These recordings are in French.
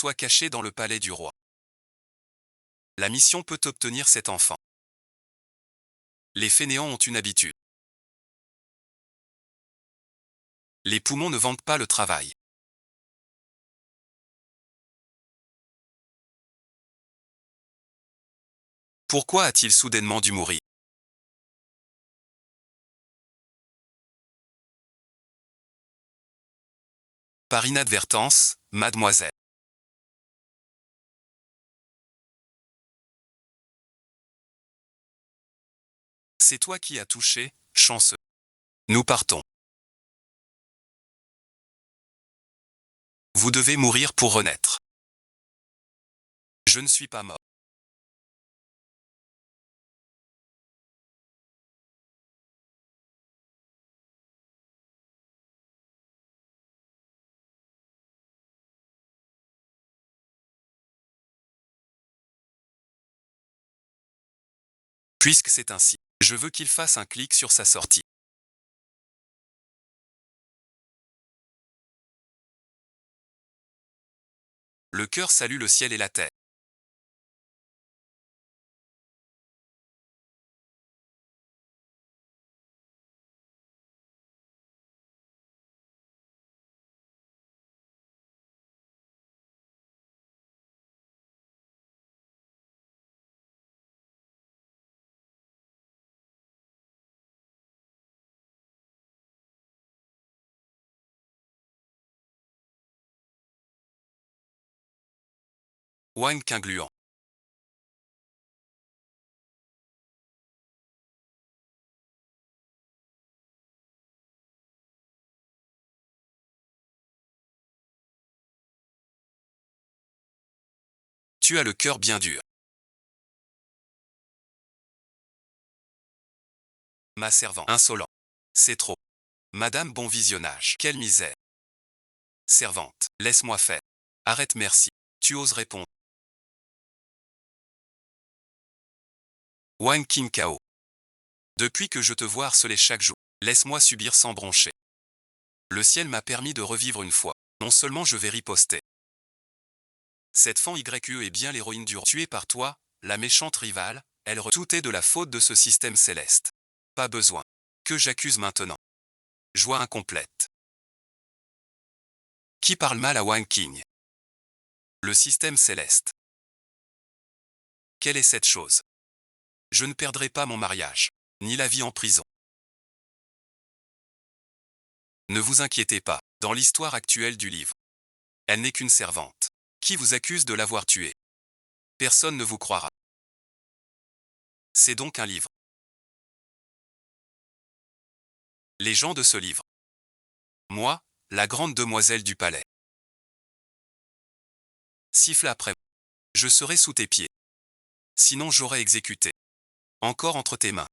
soit caché dans le palais du roi. La mission peut obtenir cet enfant. Les fainéants ont une habitude. Les poumons ne vantent pas le travail. Pourquoi a-t-il soudainement dû mourir? Par inadvertance, mademoiselle. C'est toi qui as touché, chanceux. Nous partons. Vous devez mourir pour renaître. Je ne suis pas mort. Puisque c'est ainsi, je veux qu'il fasse un clic sur sa sortie. Le cœur salue le ciel et la terre. Wang Qingluan. Tu as le cœur bien dur. Ma servante. Insolent. C'est trop. Madame bon visionnage. Quelle misère. Servante. Laisse-moi faire. Arrête merci. Tu oses répondre. Wang Qingkao. Depuis que je te vois harceler chaque jour, laisse-moi subir sans broncher. Le ciel m'a permis de revivre une fois. Non seulement je vais riposter. Cette fan YE est bien l'héroïne du roi. Tuée par toi, la méchante rivale, tout est de la faute de ce système céleste. Pas besoin. Que j'accuse maintenant. Joie incomplète. Qui parle mal à Wang Qing? Le système céleste. Quelle est cette chose? Je ne perdrai pas mon mariage, ni la vie en prison. Ne vous inquiétez pas, dans l'histoire actuelle du livre. Elle n'est qu'une servante. Qui vous accuse de l'avoir tuée? Personne ne vous croira. C'est donc un livre. Les gens de ce livre. Moi, la grande demoiselle du palais. Siffle après. Je serai sous tes pieds. Sinon j'aurais exécuté. Encore entre tes mains.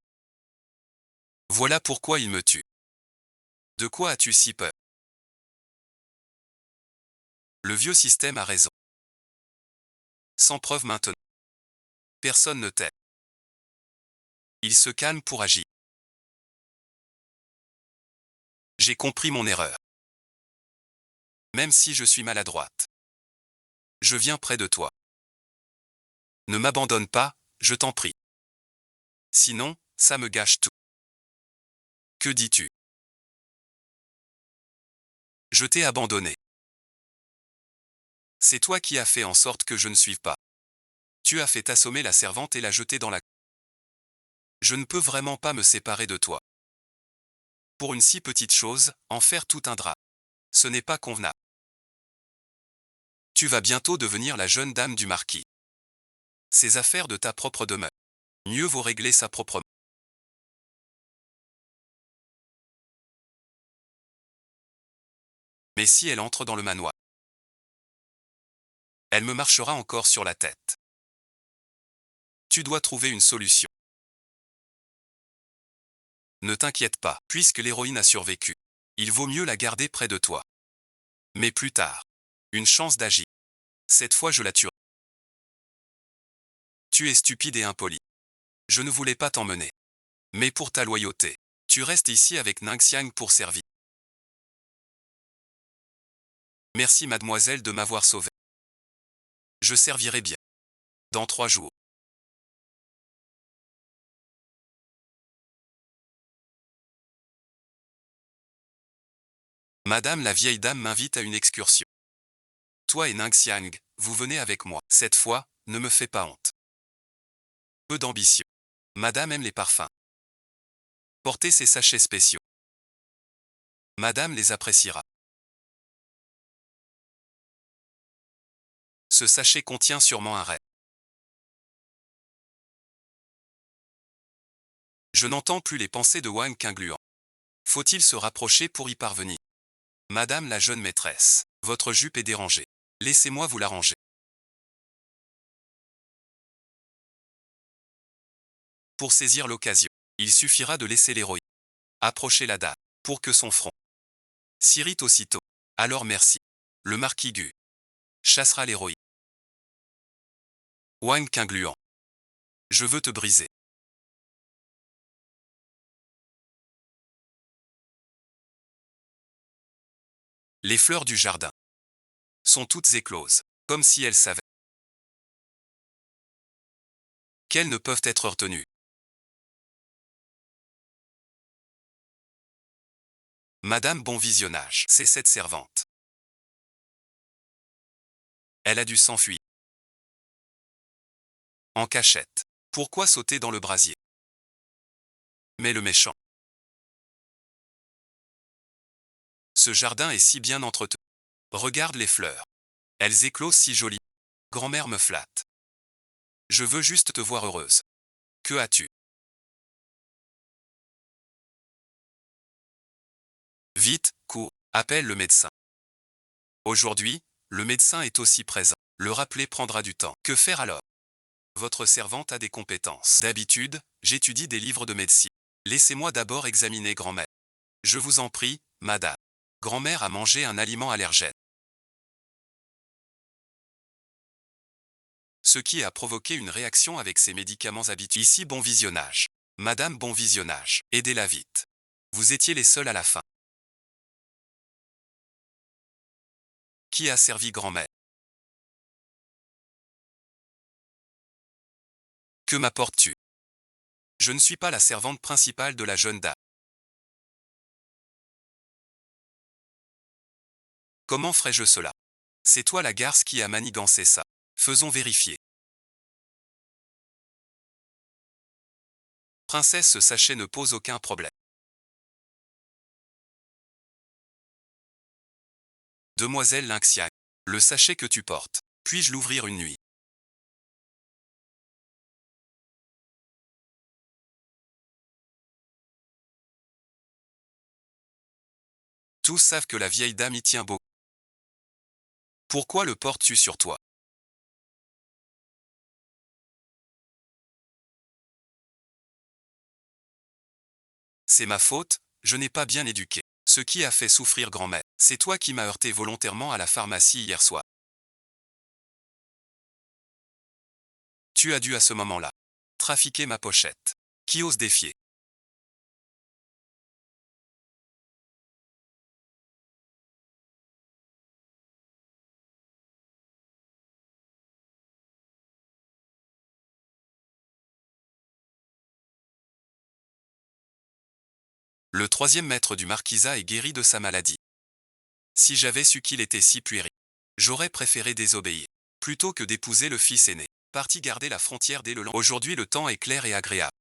Voilà pourquoi il me tue. De quoi as-tu si peur? Le vieux système a raison. Sans preuve maintenant. Personne ne t'aide. Il se calme pour agir. J'ai compris mon erreur. Même si je suis maladroite. Je viens près de toi. Ne m'abandonne pas, je t'en prie. Sinon, ça me gâche tout. Que dis-tu? Je t'ai abandonné. C'est toi qui as fait en sorte que je ne suive pas. Tu as fait assommer la servante et la jeter dans la... Je ne peux vraiment pas me séparer de toi. Pour une si petite chose, en faire tout un drap. Ce n'est pas convenable. Tu vas bientôt devenir la jeune dame du marquis. Ces affaires de ta propre demeure. Mieux vaut régler ça proprement. Mais si elle entre dans le manoir, elle me marchera encore sur la tête. Tu dois trouver une solution. Ne t'inquiète pas, puisque l'héroïne a survécu. Il vaut mieux la garder près de toi. Mais plus tard, une chance d'agir. Cette fois je la tuerai. Tu es stupide et impoli. Je ne voulais pas t'emmener. Mais pour ta loyauté, tu restes ici avec Ningxiang pour servir. Merci mademoiselle de m'avoir sauvé. Je servirai bien. Dans 3 jours. Madame la vieille dame m'invite à une excursion. Toi et Ningxiang, vous venez avec moi. Cette fois, ne me fais pas honte. Peu d'ambition. Madame aime les parfums. Portez ces sachets spéciaux. Madame les appréciera. Ce sachet contient sûrement un ray. Je n'entends plus les pensées de Wang Qingluan. Faut-il se rapprocher pour y parvenir? Madame la jeune maîtresse, votre jupe est dérangée. Laissez-moi vous l'arranger. Pour saisir l'occasion, il suffira de laisser l'héroïne approcher la dame pour que son front s'irrite aussitôt. Alors merci. Le marquis Gu chassera l'héroïne. Wang Qingluan. Je veux te briser. Les fleurs du jardin sont toutes écloses, comme si elles savaient qu'elles ne peuvent être retenues. Madame bon visionnage, c'est cette servante. Elle a dû s'enfuir. En cachette. Pourquoi sauter dans le brasier? Mais le méchant. Ce jardin est si bien entretenu. Regarde les fleurs. Elles éclosent si jolies. Grand-mère me flatte. Je veux juste te voir heureuse. Que as-tu? Vite, cours, appelle le médecin. Aujourd'hui, le médecin est aussi présent. Le rappeler prendra du temps. Que faire alors? Votre servante a des compétences. D'habitude, j'étudie des livres de médecine. Laissez-moi d'abord examiner grand-mère. Je vous en prie, madame. Grand-mère a mangé un aliment allergène. Ce qui a provoqué une réaction avec ses médicaments habituels. Ici bon visionnage. Madame bon visionnage, aidez-la vite. Vous étiez les seuls à la fin. Qui a servi grand-mère? Que m'apportes-tu? Je ne suis pas la servante principale de la jeune dame. Comment ferais-je cela? C'est toi la garce qui a manigancé ça. Faisons vérifier. Princesse, ce sachet ne pose aucun problème. Demoiselle Ningxiang, le sachet que tu portes, puis-je l'ouvrir une nuit? Tous savent que la vieille dame y tient beaucoup. Pourquoi le portes-tu sur toi? C'est ma faute, je n'ai pas bien éduqué. Ce qui a fait souffrir grand-mère, c'est toi qui m'as heurté volontairement à la pharmacie hier soir. Tu as dû à ce moment-là trafiquer ma pochette. Qui ose défier? Le troisième maître du marquisat est guéri de sa maladie. Si j'avais su qu'il était si puéril, j'aurais préféré désobéir, plutôt que d'épouser le fils aîné. Parti garder la frontière dès le lendemain. Aujourd'hui le temps est clair et agréable.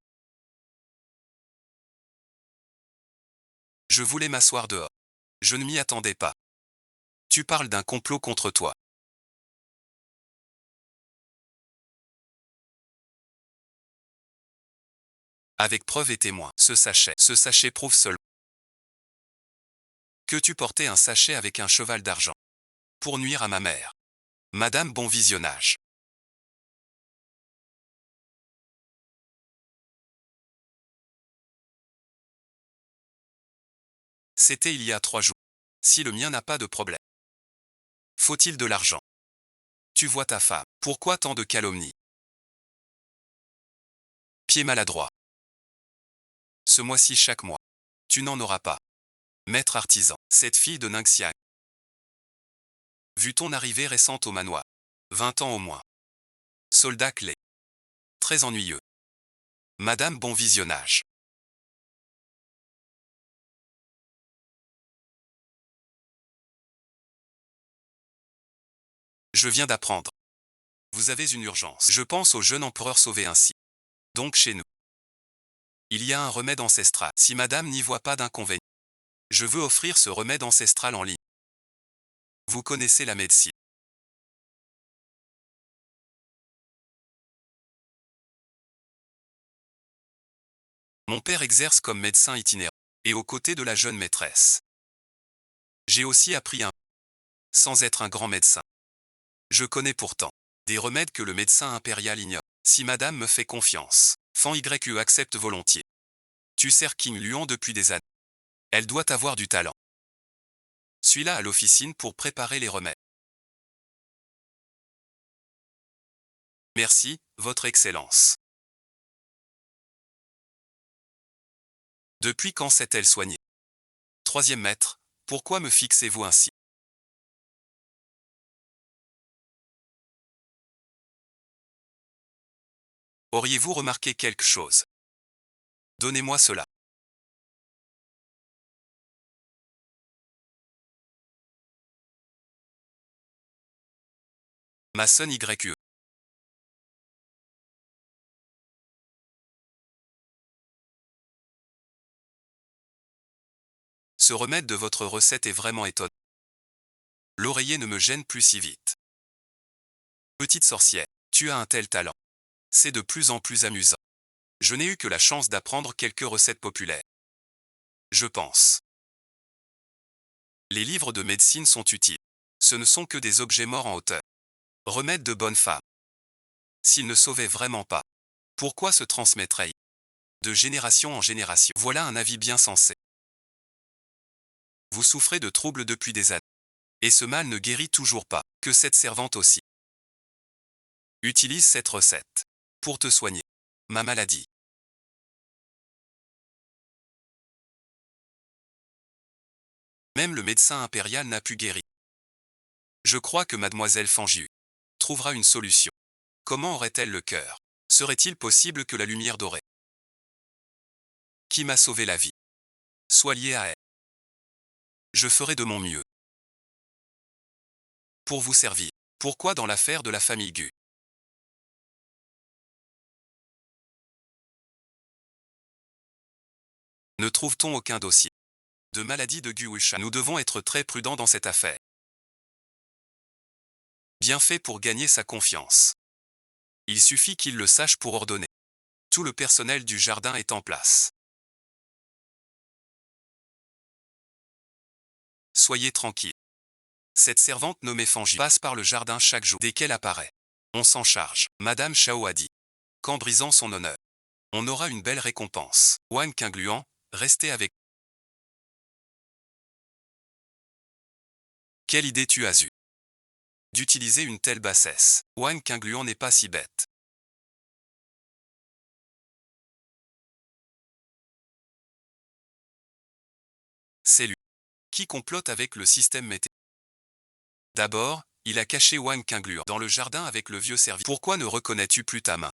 Je voulais m'asseoir dehors. Je ne m'y attendais pas. Tu parles d'un complot contre toi. Avec preuve et témoin, ce sachet prouve seulement que tu portais un sachet avec un cheval d'argent. Pour nuire à ma mère. Madame bon visionnage. C'était il y a 3 jours. Si le mien n'a pas de problème. Faut-il de l'argent? Tu vois ta femme. Pourquoi tant de calomnies? Pied maladroit. Ce mois-ci chaque mois. Tu n'en auras pas. Maître artisan. Cette fille de Ningxiang. Vu ton arrivée récente au manoir. 20 ans au moins. Soldat clé. Très ennuyeux. Madame, bon visionnage. Je viens d'apprendre. Vous avez une urgence. Je pense au jeune empereur sauvé ainsi. Donc chez nous. Il y a un remède ancestral. Si madame n'y voit pas d'inconvénient, je veux offrir ce remède ancestral en ligne. Vous connaissez la médecine. Mon père exerce comme médecin itinérant, et aux côtés de la jeune maîtresse. J'ai aussi appris sans être un grand médecin. Je connais pourtant des remèdes que le médecin impérial ignore. Si madame me fait confiance, Fan YE accepte volontiers. Tu sers King Luan depuis des années. Elle doit avoir du talent. Suis-la à l'officine pour préparer les remèdes. Merci, Votre Excellence. Depuis quand s'est-elle soignée? Troisième maître, pourquoi me fixez-vous ainsi? Auriez-vous remarqué quelque chose? Donnez-moi cela. Mason YE. Ce remède de votre recette est vraiment étonnant. L'oreiller ne me gêne plus si vite. Petite sorcière, tu as un tel talent. C'est de plus en plus amusant. Je n'ai eu que la chance d'apprendre quelques recettes populaires. Je pense. Les livres de médecine sont utiles. Ce ne sont que des objets morts en hauteur. Remède de bonne femme. S'ils ne sauvaient vraiment pas, pourquoi se transmettraient-ils de génération en génération? Voilà un avis bien sensé. Vous souffrez de troubles depuis des années. Et ce mal ne guérit toujours pas, que cette servante aussi. Utilise cette recette pour te soigner. Ma maladie. Même le médecin impérial n'a pu guérir. Je crois que mademoiselle Fangiu trouvera une solution. Comment aurait-elle le cœur? Serait-il possible que la lumière dorée, qui m'a sauvé la vie, soit liée à elle? Je ferai de mon mieux pour vous servir. Pourquoi dans l'affaire de la famille Gu ne trouve-t-on aucun dossier de maladie de Gu Wuisha? Nous devons être très prudents dans cette affaire. Bien fait pour gagner sa confiance. Il suffit qu'il le sache pour ordonner. Tout le personnel du jardin est en place. Soyez tranquille. Cette servante nommée Fangi passe par le jardin chaque jour. Dès qu'elle apparaît, on s'en charge. Madame Chao a dit qu'en brisant son honneur, on aura une belle récompense. Wang Qingluan, restez avec. Quelle idée tu as eue d'utiliser une telle bassesse? Wang Qingluan n'est pas si bête. C'est lui qui complote avec le système météo. D'abord, il a caché Wang Qingluan dans le jardin avec le vieux serviteur. Pourquoi ne reconnais-tu plus ta main?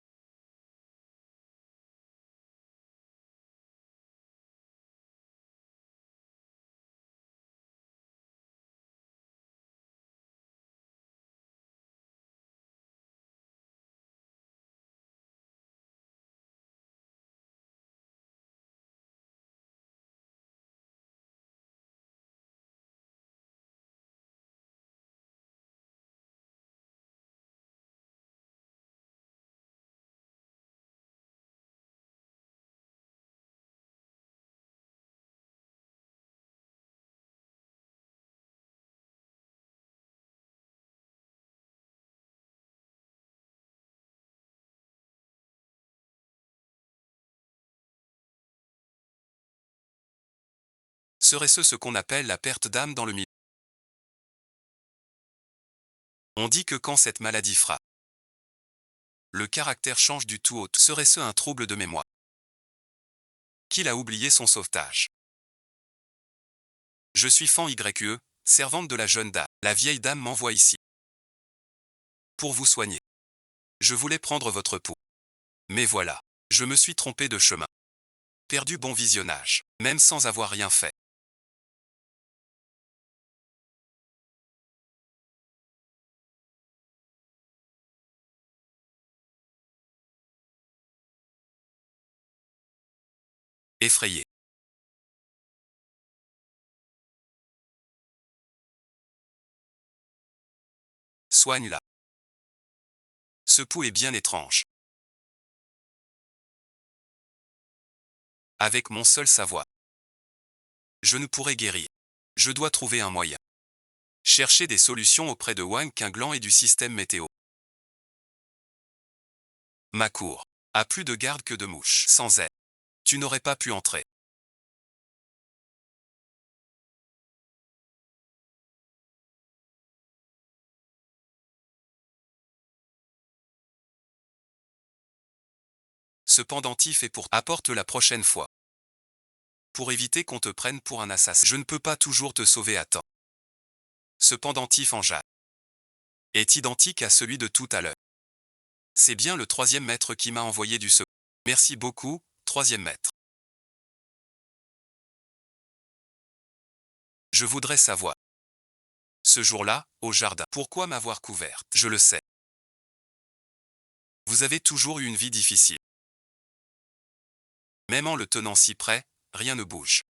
Serait-ce ce qu'on appelle la perte d'âme dans le milieu? On dit que quand cette maladie frappe, le caractère change du tout au tout. Serait-ce un trouble de mémoire? Qu'il a oublié son sauvetage? Je suis Fan YE, servante de la jeune dame. La vieille dame m'envoie ici pour vous soigner. Je voulais prendre votre pouls. Mais voilà, je me suis trompé de chemin. Perdu bon visionnage, même sans avoir rien fait. Effrayé. Soigne-la. Ce pouls est bien étrange. Avec mon seul savoir, je ne pourrai guérir. Je dois trouver un moyen. Chercher des solutions auprès de Wang Qinglan et du système météo. Ma cour a plus de garde que de mouches. Sans elle, tu n'aurais pas pu entrer. Ce pendentif est pour apporte la prochaine fois. Pour éviter qu'on te prenne pour un assassin. Je ne peux pas toujours te sauver à temps. Ce pendentif en jade est identique à celui de tout à l'heure. C'est bien le troisième maître qui m'a envoyé du secours. Merci beaucoup, troisième maître. Je voudrais savoir. Ce jour-là, au jardin, pourquoi m'avoir couverte? Je le sais. Vous avez toujours eu une vie difficile. Même en le tenant si près, rien ne bouge.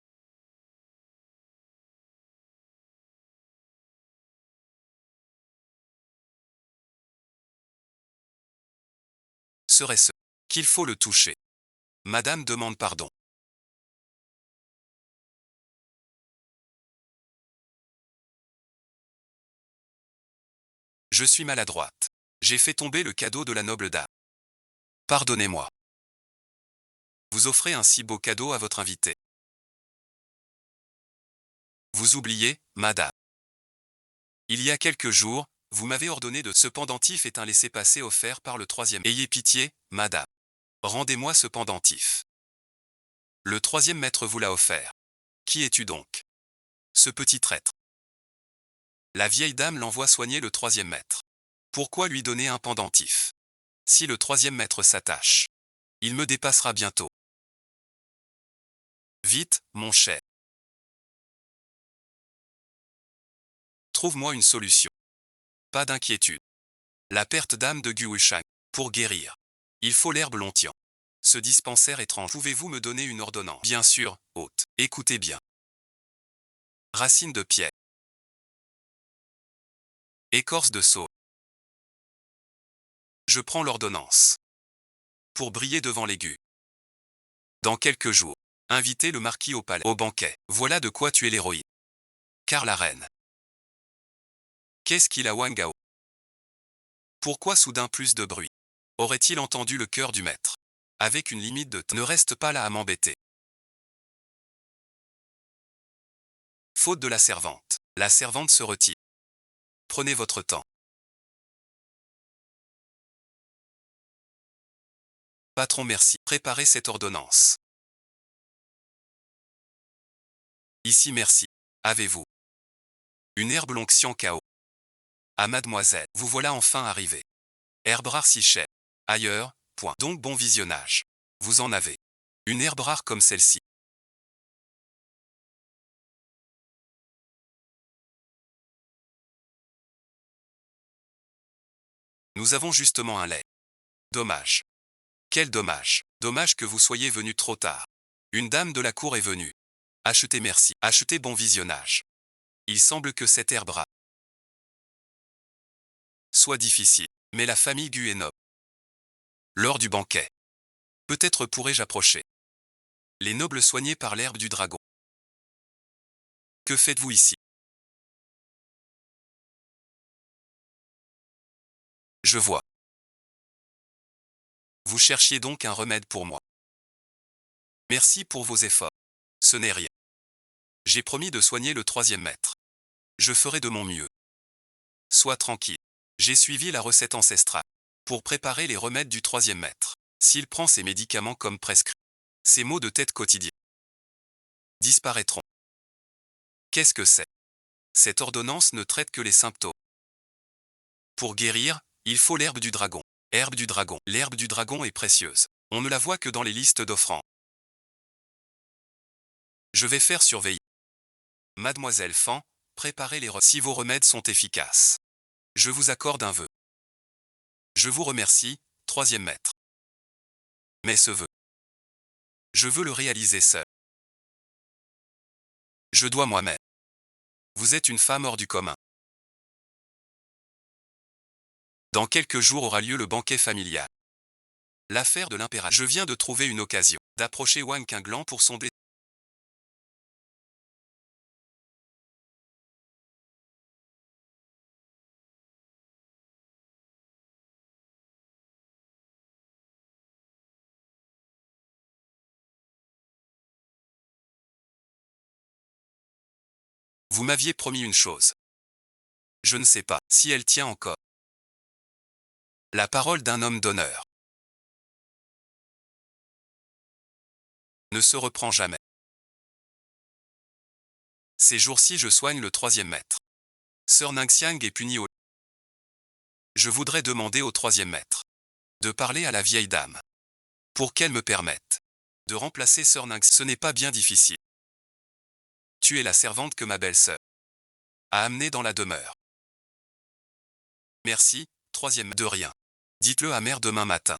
Serait-ce qu'il faut le toucher? Madame demande pardon. Je suis maladroite. J'ai fait tomber le cadeau de la noble dame. Pardonnez-moi. Vous offrez un si beau cadeau à votre invité. Vous oubliez, madame. Il y a quelques jours, vous m'avez ordonné de... Ce pendentif est un laissez-passer offert par le troisième. Ayez pitié, madame. Rendez-moi ce pendentif. Le troisième maître vous l'a offert. Qui es-tu donc? Ce petit traître. La vieille dame l'envoie soigner le troisième maître. Pourquoi lui donner un pendentif? Si le troisième maître s'attache, il me dépassera bientôt. Vite, mon cher. Trouve-moi une solution. Pas d'inquiétude. La perte d'âme de Guoshang. Pour guérir, il faut l'herbe lontian. Ce dispensaire étrange. Pouvez-vous me donner une ordonnance? Bien sûr, hôte. Écoutez bien. Racine de pierre. Écorce de saule. Je prends l'ordonnance. Pour briller devant l'aigu. Dans quelques jours, invitez le marquis au palais. Au banquet. Voilà de quoi tuer l'héroïne. Car la reine. Qu'est-ce qu'il a Wangao? Pourquoi soudain plus de bruit? Aurait-il entendu le cœur du maître? Avec une limite de temps. Ne reste pas là à m'embêter. Faute de la servante. La servante se retire. Prenez votre temps. Patron merci. Préparez cette ordonnance. Ici merci. Avez-vous une herbe l'onction KO? À mademoiselle, vous voilà enfin arrivé. Herbe rare si chère. Ailleurs, point. Donc bon visionnage. Vous en avez. Une herbe rare comme celle-ci. Nous avons justement un lait. Dommage. Quel dommage. Dommage que vous soyez venu trop tard. Une dame de la cour est venue. Achetez merci. Achetez bon visionnage. Il semble que cette herbe rare soit difficile. Mais la famille Gu est noble. Lors du banquet. Peut-être pourrais-je approcher. Les nobles soignés par l'herbe du dragon. Que faites-vous ici? Je vois. Vous cherchiez donc un remède pour moi. Merci pour vos efforts. Ce n'est rien. J'ai promis de soigner le troisième maître. Je ferai de mon mieux. Sois tranquille. J'ai suivi la recette ancestrale pour préparer les remèdes du troisième maître. S'il prend ses médicaments comme prescrits, ses maux de tête quotidiens disparaîtront. Qu'est-ce que c'est? Cette ordonnance ne traite que les symptômes. Pour guérir, Il faut l'herbe du dragon. Herbe du dragon. L'herbe du dragon est précieuse. On ne la voit que dans les listes d'offrandes. Je vais faire surveiller. Mademoiselle Fan, préparez les remèdes si vos remèdes sont efficaces. Je vous accorde un vœu. Je vous remercie, troisième maître. Mais ce vœu, je veux le réaliser seul. Je dois moi-même. Vous êtes une femme hors du commun. Dans quelques jours aura lieu le banquet familial. L'affaire de l'impératrice. Je viens de trouver une occasion d'approcher Wang Qinglan pour sonder. Vous m'aviez promis une chose. Je ne sais pas si elle tient encore. La parole d'un homme d'honneur ne se reprend jamais. Ces jours-ci je soigne le troisième maître. Sœur Ningxiang est punie au... Je voudrais demander au troisième maître de parler à la vieille dame pour qu'elle me permette de remplacer Sœur Ningxiang. Ce n'est pas bien difficile. Tu es la servante que ma belle-sœur a amenée dans la demeure. Merci, troisième de rien. Dites-le à mère demain matin.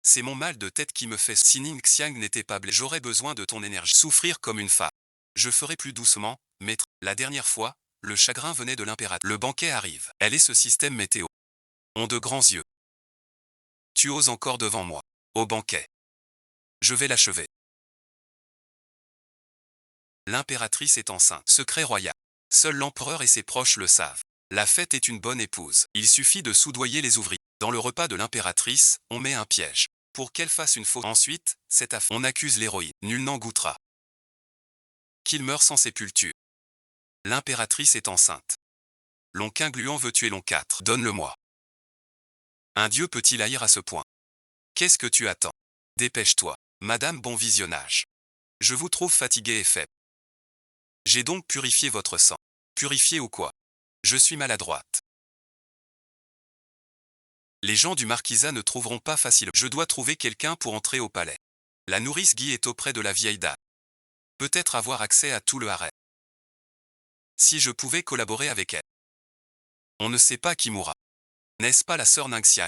C'est mon mal de tête qui me fait. Si Ningxiang n'était pas blessé, j'aurais besoin de ton énergie. Souffrir comme une femme. Je ferai plus doucement, maître. La dernière fois, le chagrin venait de l'impératrice. Le banquet arrive. Elle est ce système météo. Ont de grands yeux. Tu oses encore devant moi. Au banquet. Je vais l'achever. L'impératrice est enceinte. Secret royal. Seul l'empereur et ses proches le savent. La fête est une bonne épouse. Il suffit de soudoyer les ouvriers. Dans le repas de l'impératrice, on met un piège. Pour qu'elle fasse une faute. Ensuite, c'est affaire. On accuse l'héroïne. Nul n'en goûtera. Qu'il meure sans sépulture. L'impératrice est enceinte. Long Qingluan veut tuer Long 4. Donne-le-moi. Un dieu peut-il haïr à ce point? Qu'est-ce que tu attends? Dépêche-toi. Madame, bon visionnage. Je vous trouve fatigué et faible. J'ai donc purifié votre sang. Purifié ou quoi? Je suis maladroite. Les gens du marquisat ne trouveront pas facile. Je dois trouver quelqu'un pour entrer au palais. La nourrice Guy est auprès de la vieille dame. Peut-être avoir accès à tout le harem. Si je pouvais collaborer avec elle. On ne sait pas qui mourra. N'est-ce pas la sœur Ningxiang?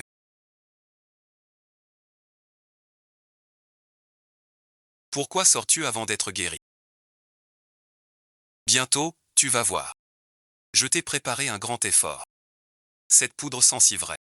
Pourquoi sors-tu avant d'être guéri? Bientôt, tu vas voir. Je t'ai préparé un grand effort. Cette poudre sent si vrai.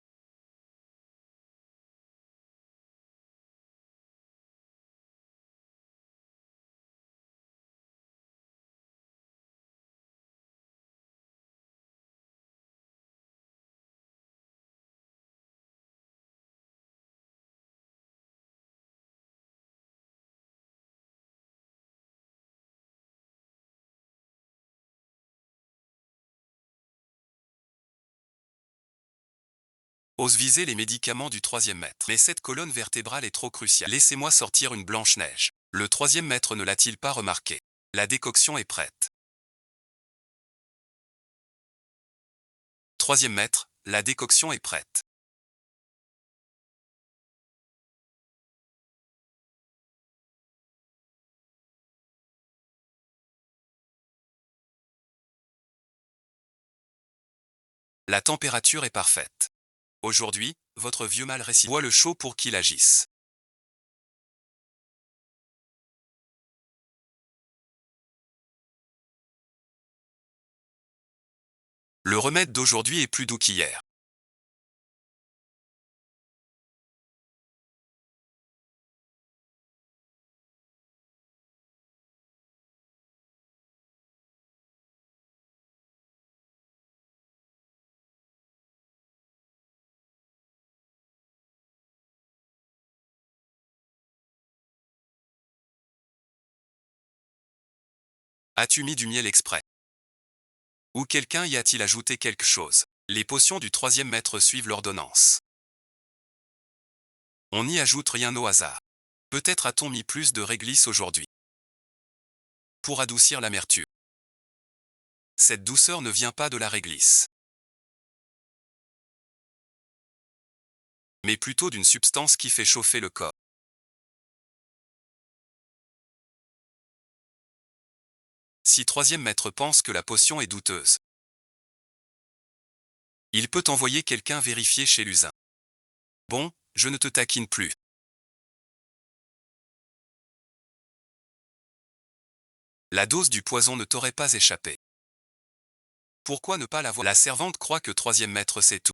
Ose viser les médicaments du troisième maître. Mais cette colonne vertébrale est trop cruciale. Laissez-moi sortir une Blanche-Neige. Le troisième maître ne l'a-t-il pas remarqué? La décoction est prête. Troisième maître, la décoction est prête. La température est parfaite. Aujourd'hui, votre vieux mal récite. Bois le chaud pour qu'il agisse. Le remède d'aujourd'hui est plus doux qu'hier. As-tu mis du miel exprès? Ou quelqu'un y a-t-il ajouté quelque chose? Les potions du troisième maître suivent l'ordonnance. On n'y ajoute rien au hasard. Peut-être a-t-on mis plus de réglisse aujourd'hui. Pour adoucir l'amertume. Cette douceur ne vient pas de la réglisse, mais plutôt d'une substance qui fait chauffer le corps. Si troisième maître pense que la potion est douteuse, il peut envoyer quelqu'un vérifier chez l'usin. Bon, je ne te taquine plus. La dose du poison ne t'aurait pas échappé. Pourquoi ne pas l'avoir? La servante croit que troisième maître sait tout.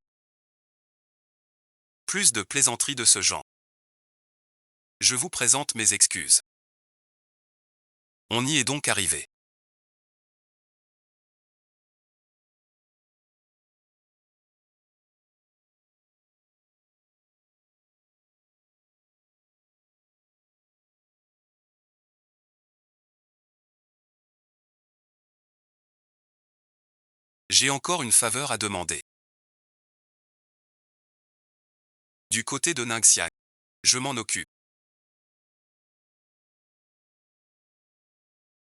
Plus de plaisanteries de ce genre. Je vous présente mes excuses. On y est donc arrivé. J'ai encore une faveur à demander. Du côté de Ningxiang. Je m'en occupe.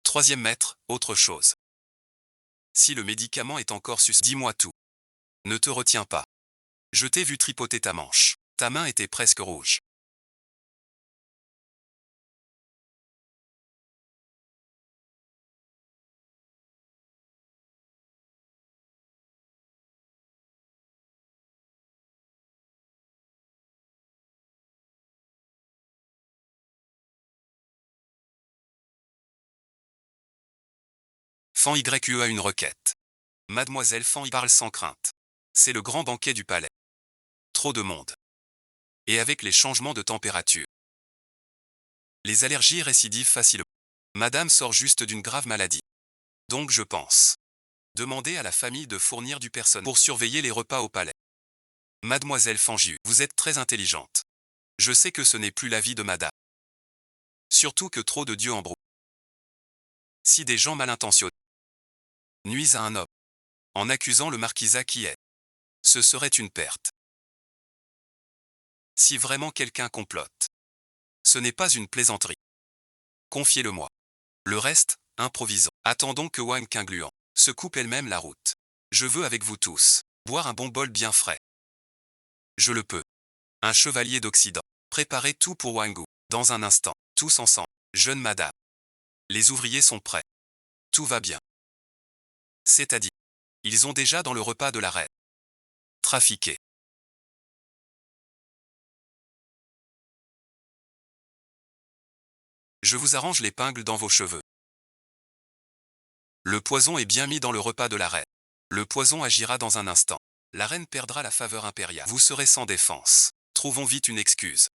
Troisième maître, autre chose. Si le médicament est encore dis-moi tout. Ne te retiens pas. Je t'ai vu tripoter ta manche. Ta main était presque rouge. Fan YE a une requête. Mademoiselle Fan Y parle sans crainte. C'est le grand banquet du palais. Trop de monde. Et avec les changements de température. Les allergies récidivent facilement. Madame sort juste d'une grave maladie. Donc je pense. Demander à la famille de fournir du personnel pour surveiller les repas au palais. Mademoiselle Fangiu, vous êtes très intelligente. Je sais que ce n'est plus l'avis de madame. Surtout que trop de dieux embrouillent. Si des gens mal intentionnés nuisent à un homme, en accusant le marquisat qui est, ce serait une perte. Si vraiment quelqu'un complote, ce n'est pas une plaisanterie. Confiez-le-moi. Le reste, improvisons. Attendons que Wang Qingluan se coupe elle-même la route. Je veux avec vous tous boire un bon bol bien frais. Je le peux. Un chevalier d'Occident. Préparez tout pour Wangu. Dans un instant, tous ensemble. Jeune madame. Les ouvriers sont prêts. Tout va bien. C'est-à-dire, ils ont déjà dans le repas de la reine. Trafiqué. Je vous arrange l'épingle dans vos cheveux. Le poison est bien mis dans le repas de la reine. Le poison agira dans un instant. La reine perdra la faveur impériale. Vous serez sans défense. Trouvons vite une excuse.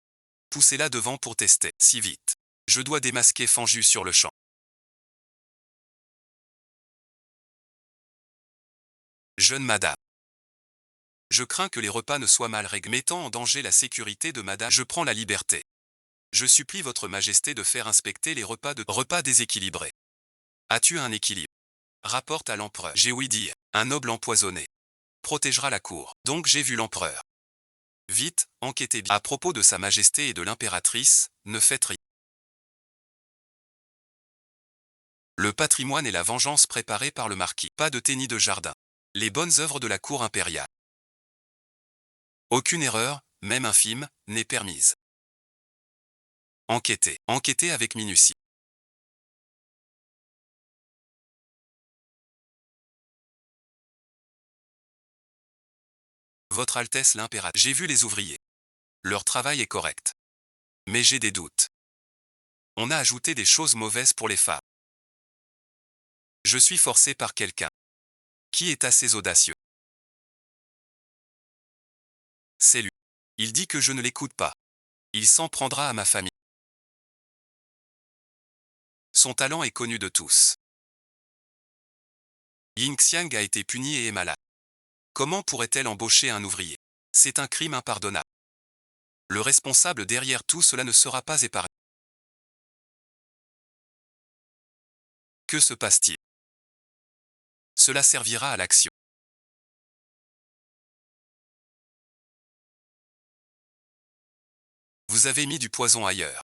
Poussez-la devant pour tester. Si vite. Je dois démasquer Fanju sur le champ. Jeune madame. Je crains que les repas ne soient mal réglés, mettant en danger la sécurité de madame. Je prends la liberté. Je supplie votre majesté de faire inspecter les repas déséquilibrés. As-tu un équilibre? Rapporte à l'empereur. J'ai ouï dire, un noble empoisonné protégera la cour. Donc j'ai vu l'empereur. Vite, enquêtez bien. À propos de sa majesté et de l'impératrice, ne faites rien. Le patrimoine et la vengeance préparés par le marquis. Pas de tennis de jardin. Les bonnes œuvres de la cour impériale. Aucune erreur, même infime, n'est permise. Enquêtez. Enquêtez avec minutie. Votre Altesse l'impératrice. J'ai vu les ouvriers. Leur travail est correct. Mais j'ai des doutes. On a ajouté des choses mauvaises pour les femmes. Je suis forcé par quelqu'un. Qui est assez audacieux. C'est lui. Il dit que je ne l'écoute pas. Il s'en prendra à ma famille. Son talent est connu de tous. Ying Xiang a été punie et est malade. Comment pourrait-elle embaucher un ouvrier? C'est un crime impardonnable. Le responsable derrière tout cela ne sera pas épargné. Que se passe-t-il? Cela servira à l'action. Vous avez mis du poison ailleurs.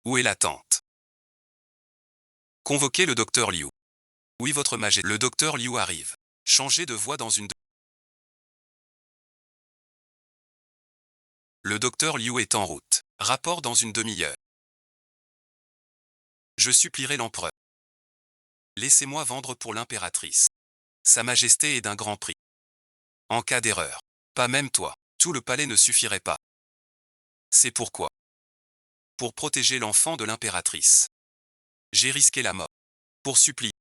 Où est la tante? Convoquez le docteur Liu. Oui, votre majesté. Le docteur Liu arrive. Changez de voix dans une... Le docteur Liu est en route. Rapport dans une demi-heure. Je supplierai l'empereur. Laissez-moi vendre pour l'impératrice. Sa majesté est d'un grand prix. En cas d'erreur. Pas même toi. Tout le palais ne suffirait pas. C'est pourquoi. Pour protéger l'enfant de l'impératrice. J'ai risqué la mort. Pour supplier.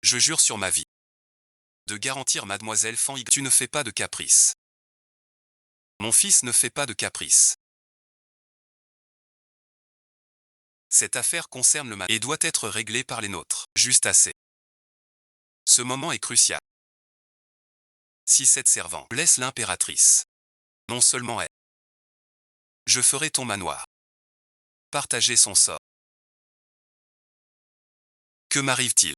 Je jure sur ma vie. De garantir mademoiselle Fan. Tu ne fais pas de caprice. Mon fils ne fait pas de caprice. Cette affaire concerne le mal et doit être réglée par les nôtres. Juste assez. Ce moment est crucial. Si cette servante blesse l'impératrice, non seulement elle, je ferai ton manoir. Partager son sort. Que m'arrive-t-il?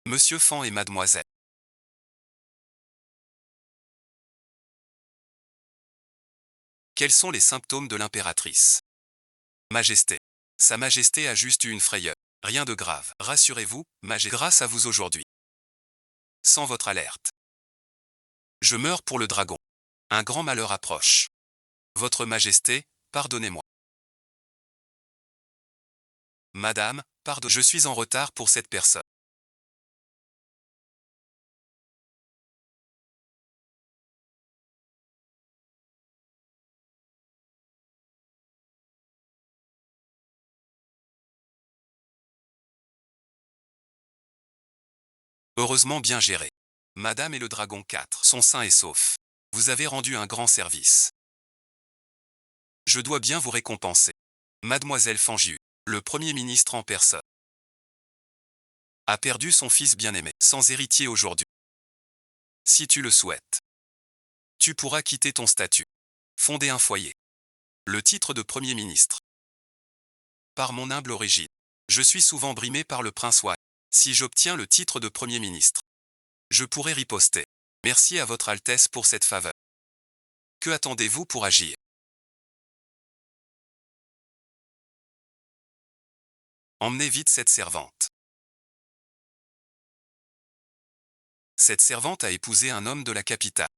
Monsieur Fan et mademoiselle. Quels sont les symptômes de l'impératrice? Majesté. Sa majesté a juste eu une frayeur. Rien de grave. Rassurez-vous, majesté. Grâce à vous aujourd'hui. Sans votre alerte. Je meurs pour le dragon. Un grand malheur approche. Votre majesté, pardonnez-moi. Madame, pardon. Je suis en retard pour cette personne. Heureusement bien géré. Madame et le dragon 4 sont sains et saufs. Vous avez rendu un grand service. Je dois bien vous récompenser. Mademoiselle Fangiu, le Premier ministre en personne, a perdu son fils bien-aimé, sans héritier aujourd'hui. Si tu le souhaites, tu pourras quitter ton statut, fonder un foyer. Le titre de Premier ministre. Par mon humble origine, je suis souvent brimé par le prince Wai. Si j'obtiens le titre de Premier ministre, je pourrai riposter. Merci à votre Altesse pour cette faveur. Que attendez-vous pour agir? Emmenez vite cette servante. Cette servante a épousé un homme de la capitale.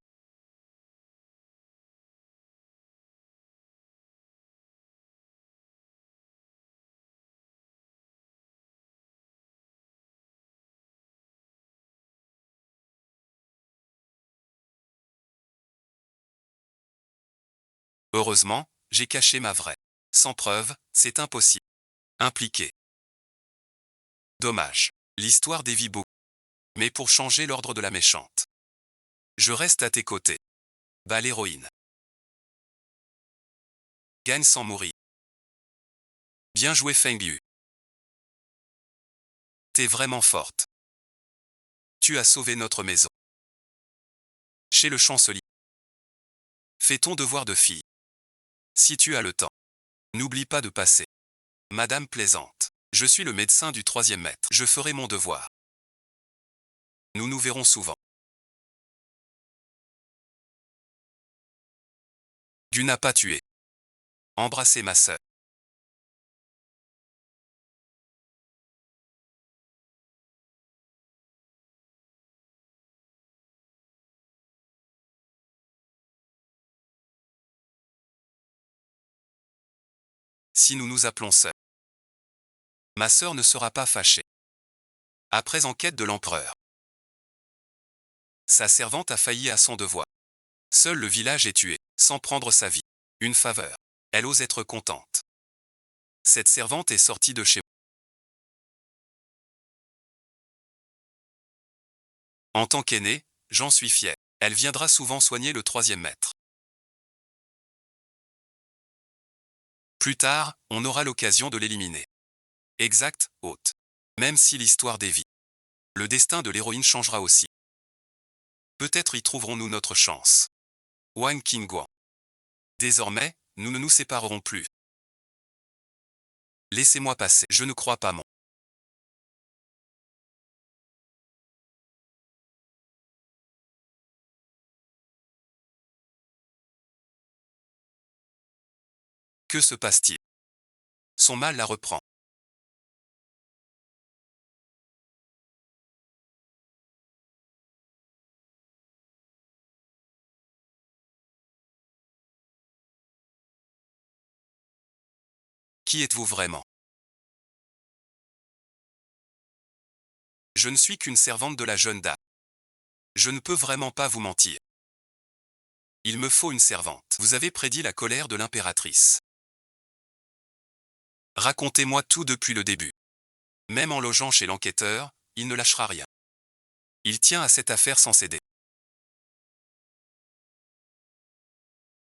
Heureusement, j'ai caché ma vraie. Sans preuve, c'est impossible. Impliqué. Dommage. L'histoire dévie beaucoup. Mais pour changer l'ordre de la méchante, je reste à tes côtés. Bas l'héroïne. Gagne sans mourir. Bien joué Feng Liu. T'es vraiment forte. Tu as sauvé notre maison. Chez le chancelier. Fais ton devoir de fille. Si tu as le temps. N'oublie pas de passer. Madame plaisante. Je suis le médecin du troisième maître. Je ferai mon devoir. Nous nous verrons souvent. Tu n'as pas tué. Embrassez ma sœur. Si nous nous appelons sœurs, ma sœur ne sera pas fâchée. Après enquête de l'empereur, sa servante a failli à son devoir. Seul le village est tué, sans prendre sa vie. Une faveur. Elle ose être contente. Cette servante est sortie de chez moi. En tant qu'aîné, j'en suis fier. Elle viendra souvent soigner le troisième maître. Plus tard, on aura l'occasion de l'éliminer. Exact, hôte. Même si l'histoire dévie. Le destin de l'héroïne changera aussi. Peut-être y trouverons-nous notre chance. Wang Qingguan. Désormais, nous ne nous séparerons plus. Laissez-moi passer, je ne crois pas mon. Que se passe-t-il? Son mal la reprend. Qui êtes-vous vraiment? Je ne suis qu'une servante de la jeune dame. Je ne peux vraiment pas vous mentir. Il me faut une servante. Vous avez prédit la colère de l'impératrice. Racontez-moi tout depuis le début. Même en logeant chez l'enquêteur, il ne lâchera rien. Il tient à cette affaire sans céder.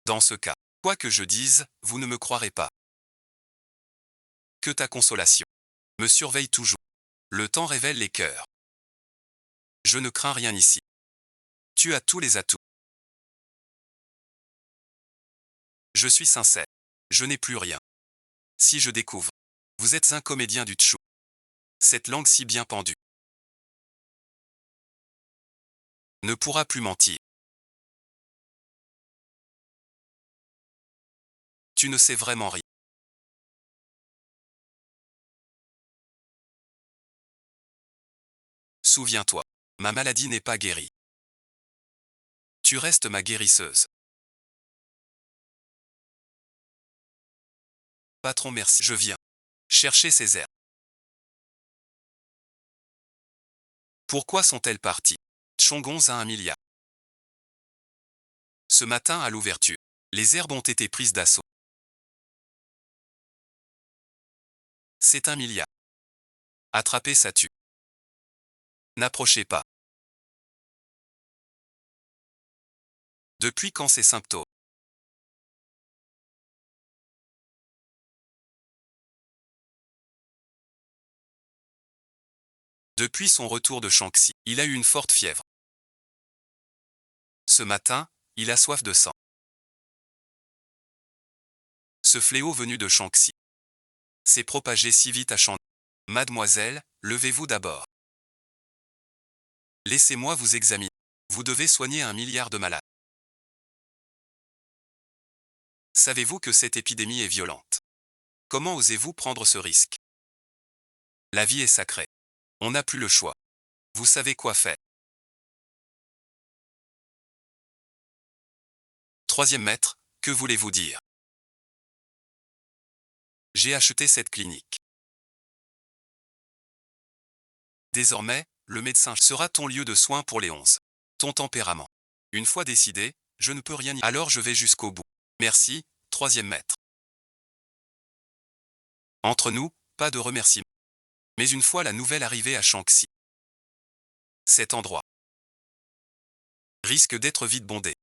Dans ce cas, quoi que je dise, vous ne me croirez pas. Que ta consolation me surveille toujours. Le temps révèle les cœurs. Je ne crains rien ici. Tu as tous les atouts. Je suis sincère. Je n'ai plus rien. Si je découvre, vous êtes un comédien du tchou. Cette langue si bien pendue ne pourra plus mentir. Tu ne sais vraiment rien. Souviens-toi, ma maladie n'est pas guérie. Tu restes ma guérisseuse. Patron, merci. Je viens chercher ces herbes. Pourquoi sont-elles parties? Chongons a 1 milliard. Ce matin à l'ouverture, les herbes ont été prises d'assaut. C'est 1 milliard. Attrapez ça tue. N'approchez pas. Depuis quand ces symptômes? Depuis son retour de Shanxi, il a eu une forte fièvre. Ce matin, il a soif de sang. Ce fléau venu de Shanxi s'est propagé si vite à Shanghai. Mademoiselle, levez-vous d'abord. Laissez-moi vous examiner. Vous devez soigner 1 milliard de malades. Savez-vous que cette épidémie est violente? Comment osez-vous prendre ce risque? La vie est sacrée. On n'a plus le choix. Vous savez quoi faire. Troisième maître, que voulez-vous dire? J'ai acheté cette clinique. Désormais, le médecin sera ton lieu de soins pour les 11. Ton tempérament. Une fois décidé, je ne peux rien y. Alors je vais jusqu'au bout. Merci, troisième maître. Entre nous, pas de remerciements. Mais une fois la nouvelle arrivée à Shanxi, cet endroit risque d'être vite bondé.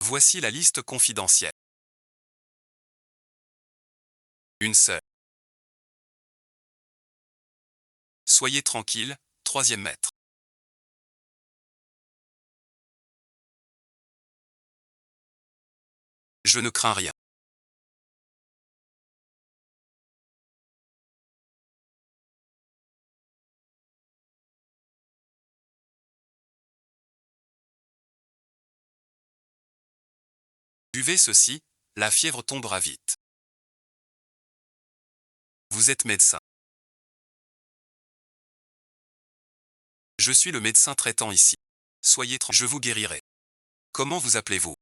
Voici la liste confidentielle. Une seule. Soyez tranquille, troisième maître. Je ne crains rien. Buvez ceci, la fièvre tombera vite. Vous êtes médecin. Je suis le médecin traitant ici. Soyez tranquille, je vous guérirai. Comment vous appelez-vous?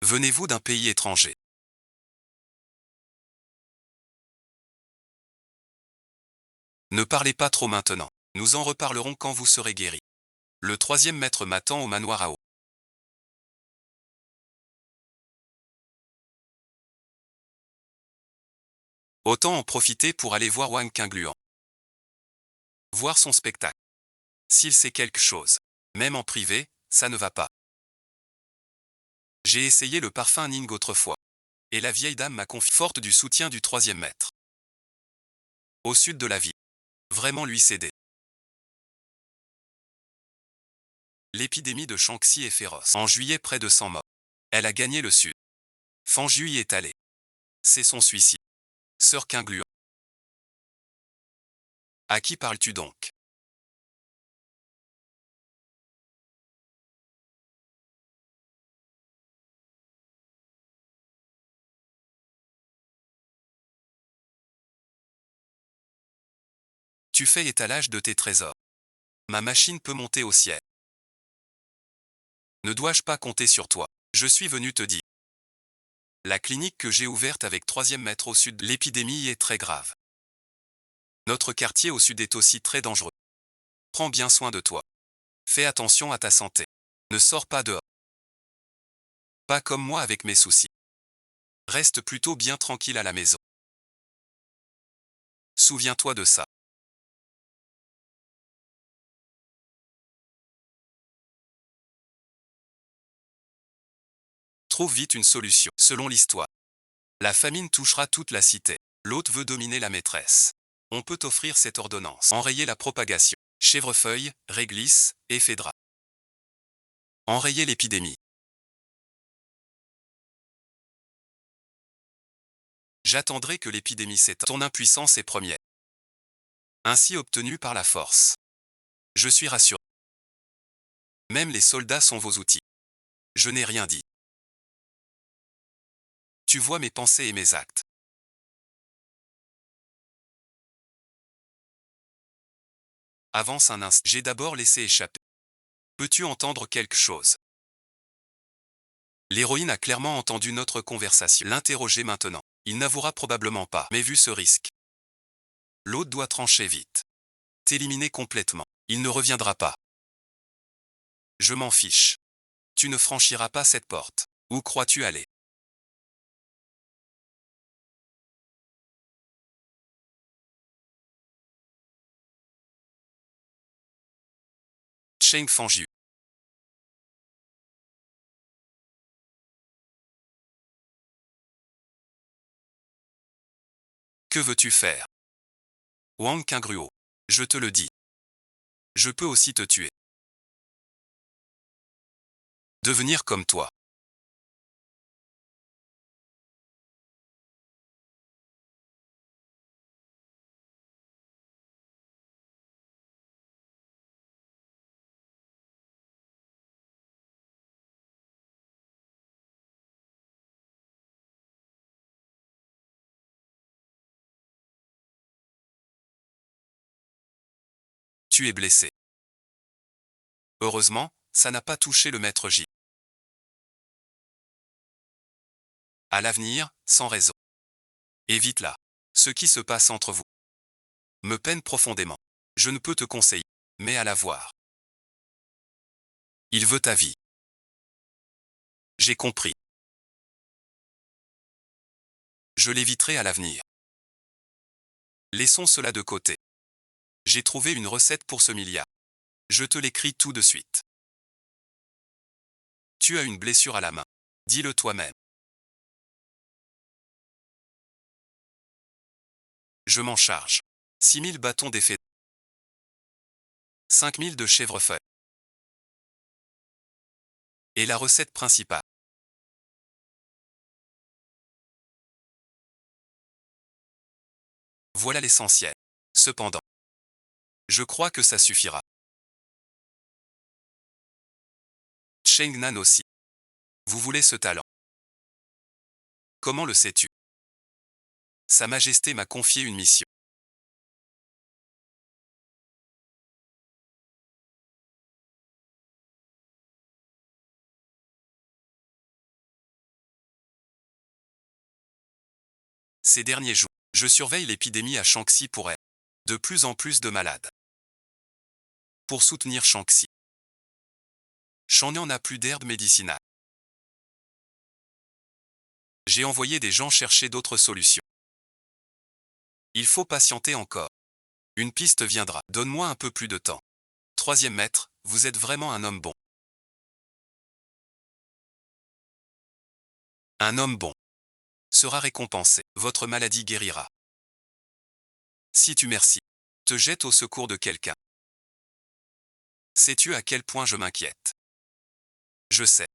Venez-vous d'un pays étranger? Ne parlez pas trop maintenant. Nous en reparlerons quand vous serez guéri. Le troisième maître m'attend au manoir à eau. Autant en profiter pour aller voir Wang Qingluan. Voir son spectacle. S'il sait quelque chose, même en privé, ça ne va pas. J'ai essayé le parfum Ning autrefois. Et la vieille dame m'a confié, forte du soutien du troisième maître. Au sud de la ville. Vraiment lui céder. L'épidémie de Shaanxi est féroce. En juillet, près de 100 morts. Elle a gagné le sud. Fanju y est allé. C'est son suicide. Sœur Qingluan. À qui parles-tu donc? Tu fais étalage de tes trésors. Ma machine peut monter au ciel. Ne dois-je pas compter sur toi? Je suis venu te dire. La clinique que j'ai ouverte avec troisième maître au sud, l'épidémie y est très grave. Notre quartier au sud est aussi très dangereux. Prends bien soin de toi. Fais attention à ta santé. Ne sors pas dehors. Pas comme moi avec mes soucis. Reste plutôt bien tranquille à la maison. Souviens-toi de ça. Trouve vite une solution. Selon l'histoire, la famine touchera toute la cité. L'hôte veut dominer la maîtresse. On peut offrir cette ordonnance. Enrayer la propagation. Chèvrefeuille, réglisse, ephédra. Enrayer l'épidémie. J'attendrai que l'épidémie s'éteinde. Ton impuissance est première. Ainsi obtenue par la force. Je suis rassuré. Même les soldats sont vos outils. Je n'ai rien dit. Tu vois mes pensées et mes actes. Avance un instant. J'ai d'abord laissé échapper. Peux-tu entendre quelque chose? L'héroïne a clairement entendu notre conversation. L'interroger maintenant. Il n'avouera probablement pas. Mais vu ce risque, l'autre doit trancher vite. T'éliminer complètement. Il ne reviendra pas. Je m'en fiche. Tu ne franchiras pas cette porte. Où crois-tu aller? Cheng Fanju. Que veux-tu faire? Wang Qingluo. Je te le dis. Je peux aussi te tuer. Devenir comme toi. Tu es blessé. Heureusement, ça n'a pas touché le maître J. À l'avenir, sans raison. Évite-la. Ce qui se passe entre vous me peine profondément. Je ne peux te conseiller, mais à la voir. Il veut ta vie. J'ai compris. Je l'éviterai à l'avenir. Laissons cela de côté. J'ai trouvé une recette pour ce milliard. Je te l'écris tout de suite. Tu as une blessure à la main. Dis-le toi-même. Je m'en charge. 6000 bâtons d'effet. 5000 de chèvrefeuille. Et la recette principale. Voilà l'essentiel. Cependant, je crois que ça suffira. Cheng-Nan aussi. Vous voulez ce talent? Comment le sais-tu? Sa Majesté m'a confié une mission. Ces derniers jours, je surveille l'épidémie à Shaanxi pour elle. De plus en plus de malades. Pour soutenir Shaanxi. J'en en a plus d'herbe médicinale. J'ai envoyé des gens chercher d'autres solutions. Il faut patienter encore. Une piste viendra. Donne-moi un peu plus de temps. Troisième maître, vous êtes vraiment un homme bon. Un homme bon sera récompensé. Votre maladie guérira. Si tu merci, te jette au secours de quelqu'un. Sais-tu à quel point je m'inquiète? Je sais.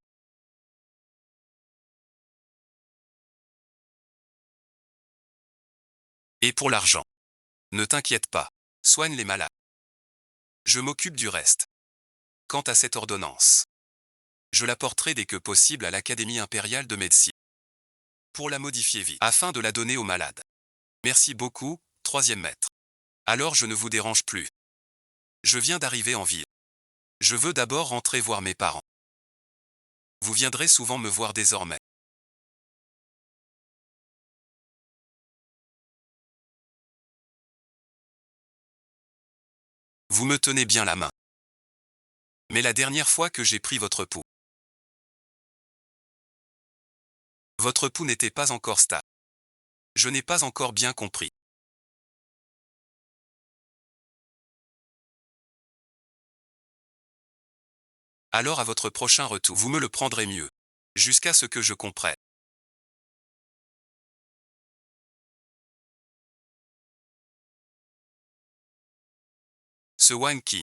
Et pour l'argent, ne t'inquiète pas. Soigne les malades. Je m'occupe du reste. Quant à cette ordonnance, je la porterai dès que possible à l'Académie impériale de médecine. Pour la modifier vite, afin de la donner aux malades. Merci beaucoup, troisième maître. Alors je ne vous dérange plus. Je viens d'arriver en ville. Je veux d'abord rentrer voir mes parents. Vous viendrez souvent me voir désormais. Vous me tenez bien la main. Mais la dernière fois que j'ai pris votre pouls n'était pas encore stable. Je n'ai pas encore bien compris. Alors à votre prochain retour, vous me le prendrez mieux. Jusqu'à ce que je comprenne. Ce Wanky.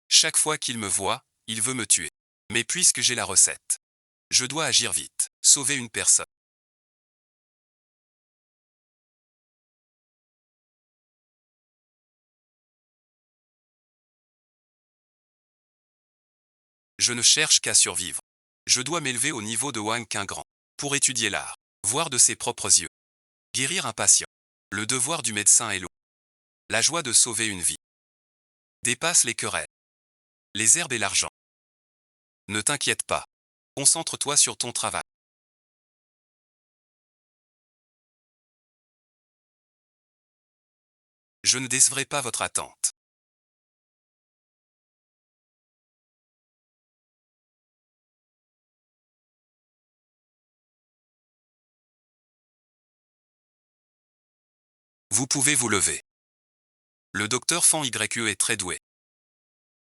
Chaque fois qu'il me voit, il veut me tuer. Mais puisque j'ai la recette, je dois agir vite, sauver une personne. Je ne cherche qu'à survivre. Je dois m'élever au niveau de Wang Qin grand. Pour étudier l'art, voir de ses propres yeux, guérir un patient. Le devoir du médecin est lourd. La joie de sauver une vie dépasse les querelles, les herbes et l'argent. Ne t'inquiète pas. Concentre-toi sur ton travail. Je ne décevrai pas votre attente. Vous pouvez vous lever. Le docteur Fan YE est très doué.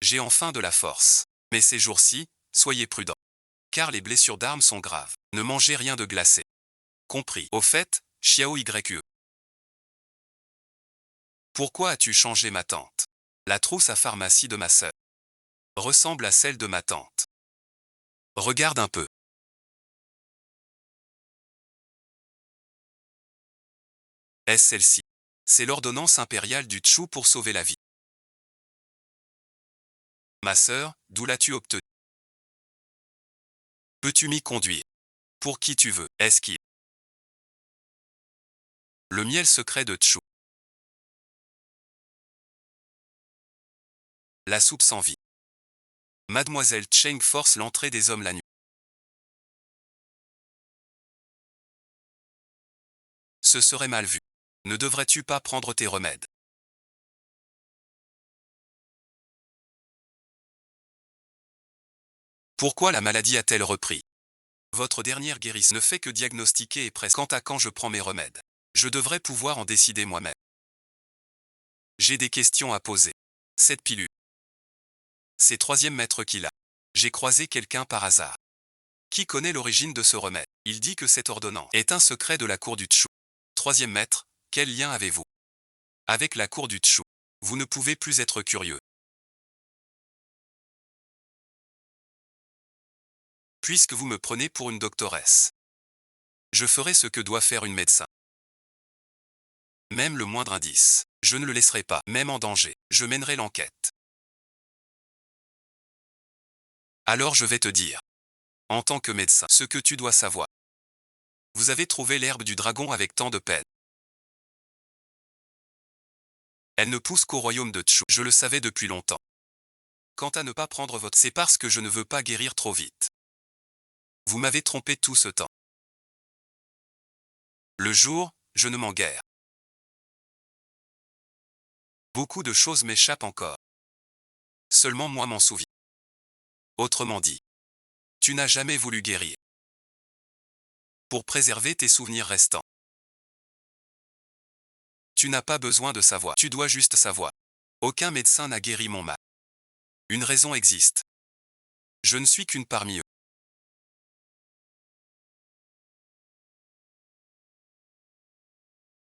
J'ai enfin de la force. Mais ces jours-ci, soyez prudents. Car les blessures d'armes sont graves. Ne mangez rien de glacé. Compris. Au fait, Xiao YE. Pourquoi as-tu changé ma tante? La trousse à pharmacie de ma sœur ressemble à celle de ma tante. Regarde un peu. Est-ce celle-ci? C'est l'ordonnance impériale du Tchou pour sauver la vie. Ma sœur, d'où l'as-tu obtenue? Peux-tu m'y conduire? Pour qui tu veux? Est-ce qu'il le miel secret de Tchou? La soupe sans vie. Mademoiselle Cheng force l'entrée des hommes la nuit. Ce serait mal vu. Ne devrais-tu pas prendre tes remèdes? Pourquoi la maladie a-t-elle repris? Votre dernière guérisse ne fait que diagnostiquer et presque. Quant à quand je prends mes remèdes, je devrais pouvoir en décider moi-même. J'ai des questions à poser. Cette pilule, c'est troisième maître qui l'a. J'ai croisé quelqu'un par hasard. Qui connaît l'origine de ce remède? Il dit que cette ordonnance est un secret de la cour du Tchou. Troisième maître, quel lien avez-vous avec la cour du Tchou? Vous ne pouvez plus être curieux. Puisque vous me prenez pour une doctoresse, je ferai ce que doit faire une médecin. Même le moindre indice, je ne le laisserai pas, même en danger, je mènerai l'enquête. Alors je vais te dire, en tant que médecin, ce que tu dois savoir. Vous avez trouvé l'herbe du dragon avec tant de peine. Elle ne pousse qu'au royaume de Tchou. Je le savais depuis longtemps. Quant à ne pas prendre votre, c'est parce que je ne veux pas guérir trop vite. Vous m'avez trompé tout ce temps. Le jour, je ne m'en guère. Beaucoup de choses m'échappent encore. Seulement moi m'en souviens. Autrement dit, tu n'as jamais voulu guérir. Pour préserver tes souvenirs restants. Tu n'as pas besoin de savoir, tu dois juste savoir. Aucun médecin n'a guéri mon mal. Une raison existe. Je ne suis qu'une parmi eux.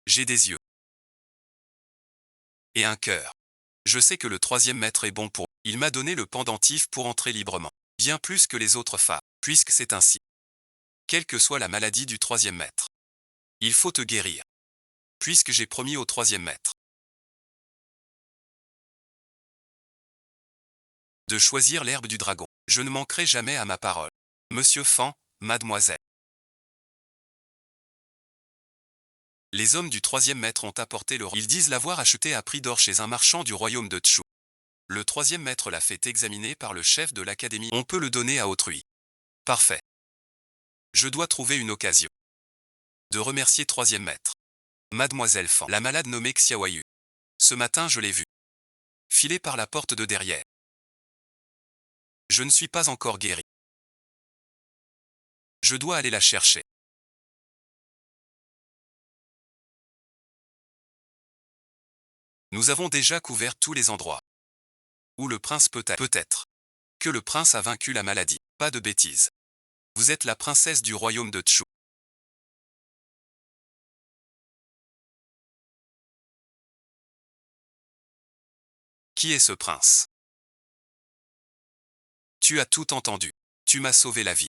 J'ai des yeux. Et un cœur. Je sais que le troisième maître est bon pour. Il m'a donné le pendentif pour entrer librement. Bien plus que les autres femmes, puisque c'est ainsi. Quelle que soit la maladie du troisième maître. Il faut te guérir. Puisque j'ai promis au troisième maître de choisir l'herbe du dragon. Je ne manquerai jamais à ma parole. Monsieur Fan, mademoiselle. Les hommes du troisième maître ont apporté le... Ils disent l'avoir acheté à prix d'or chez un marchand du royaume de Tchou. Le troisième maître l'a fait examiner par le chef de l'académie. On peut le donner à autrui. Parfait. Je dois trouver une occasion de remercier troisième maître. Mademoiselle Fan, la malade nommée Xiaoyu. Ce matin je l'ai vue. Filer par la porte de derrière. Je ne suis pas encore guéri. Je dois aller la chercher. Nous avons déjà couvert tous les endroits où le prince peut-être que le prince a vaincu la maladie. Pas de bêtises. Vous êtes la princesse du royaume de Tchou. Qui est ce prince? Tu as tout entendu. Tu m'as sauvé la vie.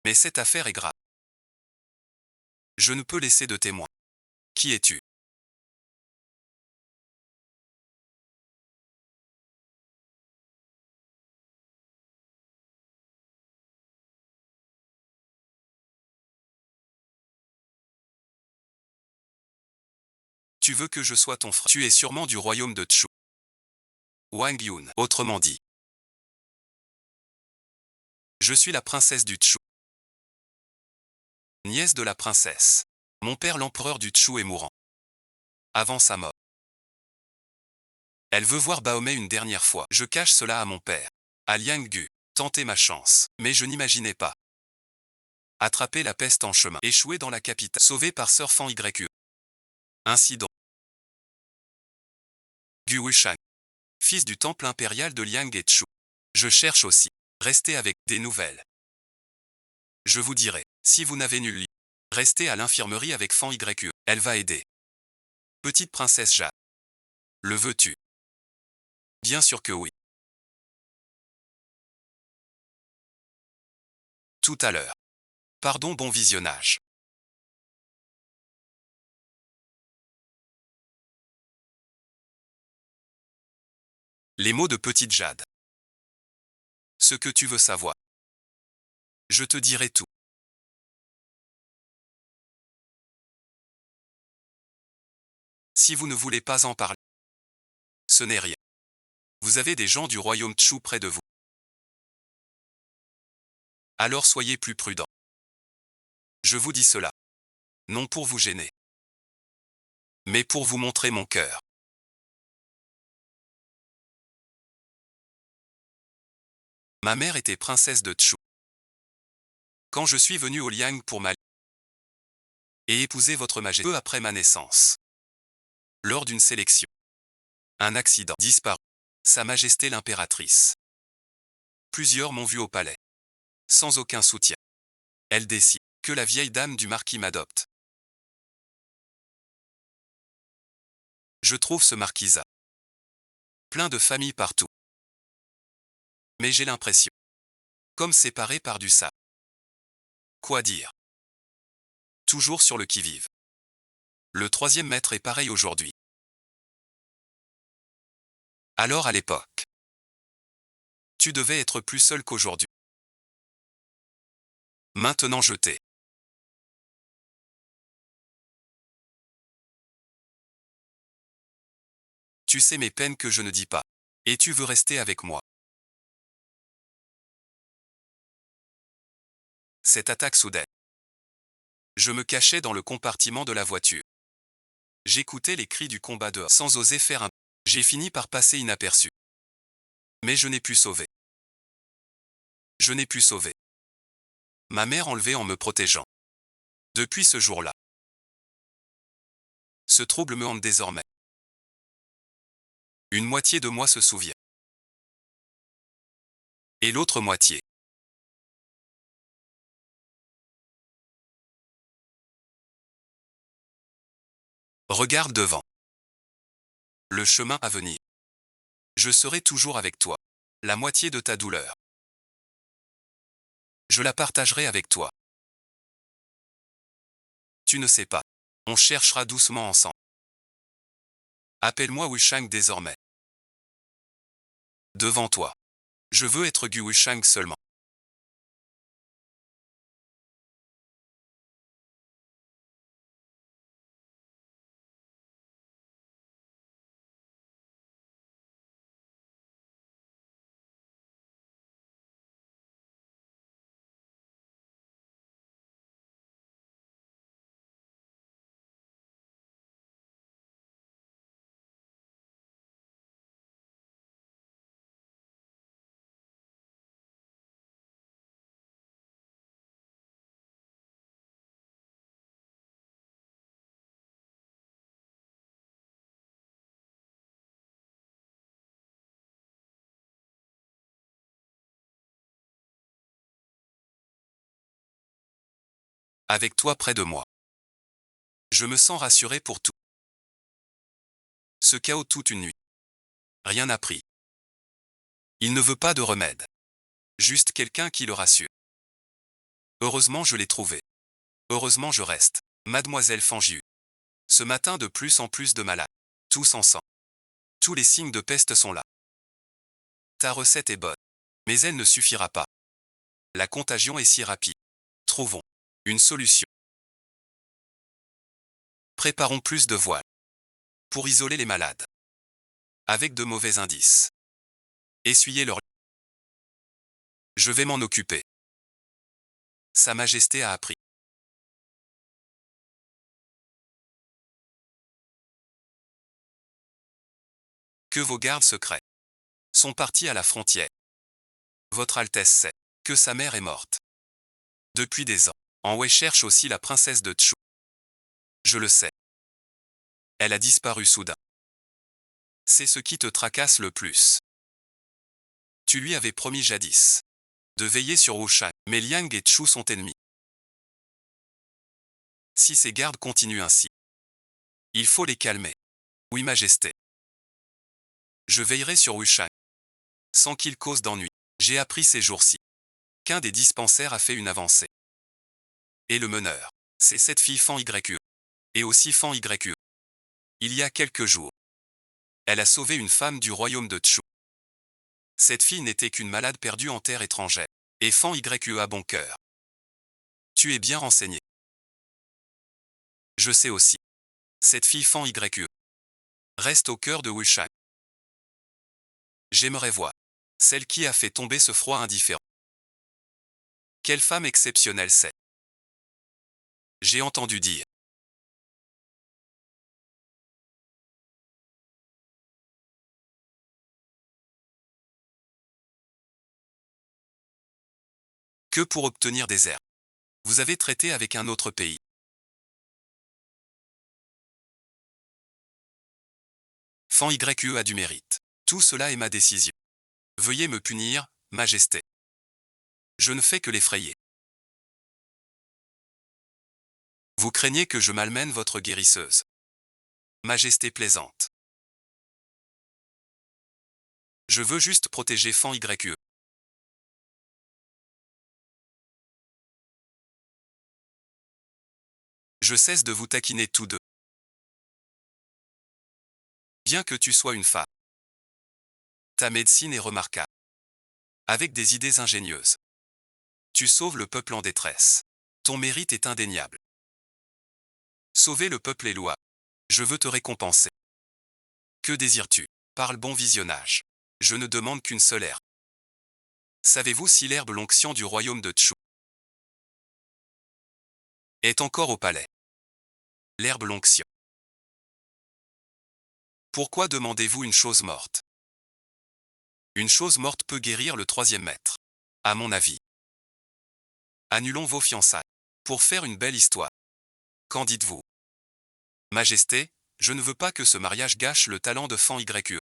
Mais cette affaire est grave. Je ne peux laisser de témoin. Qui es-tu? Tu veux que je sois ton frère? Tu es sûrement du royaume de Tchou. Wang Yun. Autrement dit, je suis la princesse du Tchou. Nièce de la princesse. Mon père l'empereur du Tchou est mourant. Avant sa mort. Elle veut voir Baomei une dernière fois. Je cache cela à mon père. À Lianggu. Tenter ma chance. Mais je n'imaginais pas. Attraper la peste en chemin. Échouer dans la capitale. Sauvé par Sir Fan YU. Ainsi donc. Gu Wushang. Fils du temple impérial de Liang et Tchou. Je cherche aussi. Restez avec des nouvelles. Je vous dirai. Si vous n'avez nul lit. Restez à l'infirmerie avec Fan YU. Elle va aider. Petite princesse Jade. Le veux-tu? Bien sûr que oui. Tout à l'heure. Pardon, bon visionnage. Les mots de petite Jade. Ce que tu veux savoir. Je te dirai tout. Si vous ne voulez pas en parler, ce n'est rien. Vous avez des gens du royaume Tchou près de vous. Alors soyez plus prudents. Je vous dis cela. Non pour vous gêner. Mais pour vous montrer mon cœur. Ma mère était princesse de Tchou. Quand je suis venu au Liang pour ma et épouser votre majesté peu après ma naissance. Lors d'une sélection. Un accident disparu. Sa majesté l'impératrice. Plusieurs m'ont vu au palais. Sans aucun soutien. Elle décide que la vieille dame du marquis m'adopte. Je trouve ce marquisat plein de familles partout. Mais j'ai l'impression comme séparé par du sable. Quoi dire? Toujours sur le qui-vive. Le troisième maître est pareil aujourd'hui. Alors à l'époque. Tu devais être plus seul qu'aujourd'hui. Maintenant je t'ai. Tu sais mes peines que je ne dis pas. Et tu veux rester avec moi. Cette attaque soudaine. Je me cachais dans le compartiment de la voiture. J'écoutais les cris du combat dehors sans oser faire un... J'ai fini par passer inaperçu. Mais je n'ai pu sauver. Je n'ai pu sauver. Ma mère enlevée en me protégeant. Depuis ce jour-là. Ce trouble me hante désormais. Une moitié de moi se souvient. Et l'autre moitié. Regarde devant. Le chemin à venir. Je serai toujours avec toi. La moitié de ta douleur. Je la partagerai avec toi. Tu ne sais pas. On cherchera doucement ensemble. Appelle-moi Wushang désormais. Devant toi. Je veux être Gu Wushang seulement. Avec toi près de moi. Je me sens rassuré pour tout. Ce chaos toute une nuit. Rien n'a pris. Il ne veut pas de remède. Juste quelqu'un qui le rassure. Heureusement je l'ai trouvé. Heureusement je reste. Mademoiselle Fangiu. Ce matin de plus en plus de malades. Tous ensemble. Tous les signes de peste sont là. Ta recette est bonne. Mais elle ne suffira pas. La contagion est si rapide. Trouvons une solution. Préparons plus de voiles. Pour isoler les malades. Avec de mauvais indices. Essuyez leur... Je vais m'en occuper. Sa Majesté a appris. Que vos gardes secrets sont partis à la frontière. Votre Altesse sait que sa mère est morte. Depuis des ans. En Wei cherche aussi la princesse de Tchou. Je le sais. Elle a disparu soudain. C'est ce qui te tracasse le plus. Tu lui avais promis jadis de veiller sur Wushang, mais Liang et Tchou sont ennemis. Si ces gardes continuent ainsi, il faut les calmer. Oui, Majesté. Je veillerai sur Wushang, sans qu'il cause d'ennui. J'ai appris ces jours-ci qu'un des dispensaires a fait une avancée. Et le meneur, c'est cette fille Fan YU. Et aussi Fan YU. Il y a quelques jours, elle a sauvé une femme du royaume de Tchou. Cette fille n'était qu'une malade perdue en terre étrangère. Et Fan YU a bon cœur. Tu es bien renseigné. Je sais aussi. Cette fille Fan YU reste au cœur de Wushang. J'aimerais voir celle qui a fait tomber ce froid indifférent. Quelle femme exceptionnelle c'est. J'ai entendu dire que pour obtenir des airs, vous avez traité avec un autre pays. Fan YU a du mérite. Tout cela est ma décision. Veuillez me punir, Majesté. Je ne fais que l'effrayer. Vous craignez que je malmène votre guérisseuse. Majesté plaisante. Je veux juste protéger Fan YU. Je cesse de vous taquiner tous deux. Bien que tu sois une femme, ta médecine est remarquable. avec des idées ingénieuses. Tu sauves le peuple en détresse. Ton mérite est indéniable. Sauver le peuple est louable. Je veux te récompenser. Que désires-tu? Parle bon visionnage. Je ne demande qu'une seule herbe. Savez-vous si l'herbe l'onction du royaume de Tchou est encore au palais? L'herbe l'onction. Pourquoi demandez-vous une chose morte? Une chose morte peut guérir le troisième maître. À mon avis. Annulons vos fiançailles. Pour faire une belle histoire. Qu'en dites-vous? Majesté, je ne veux pas que ce mariage gâche le talent de Fan YE.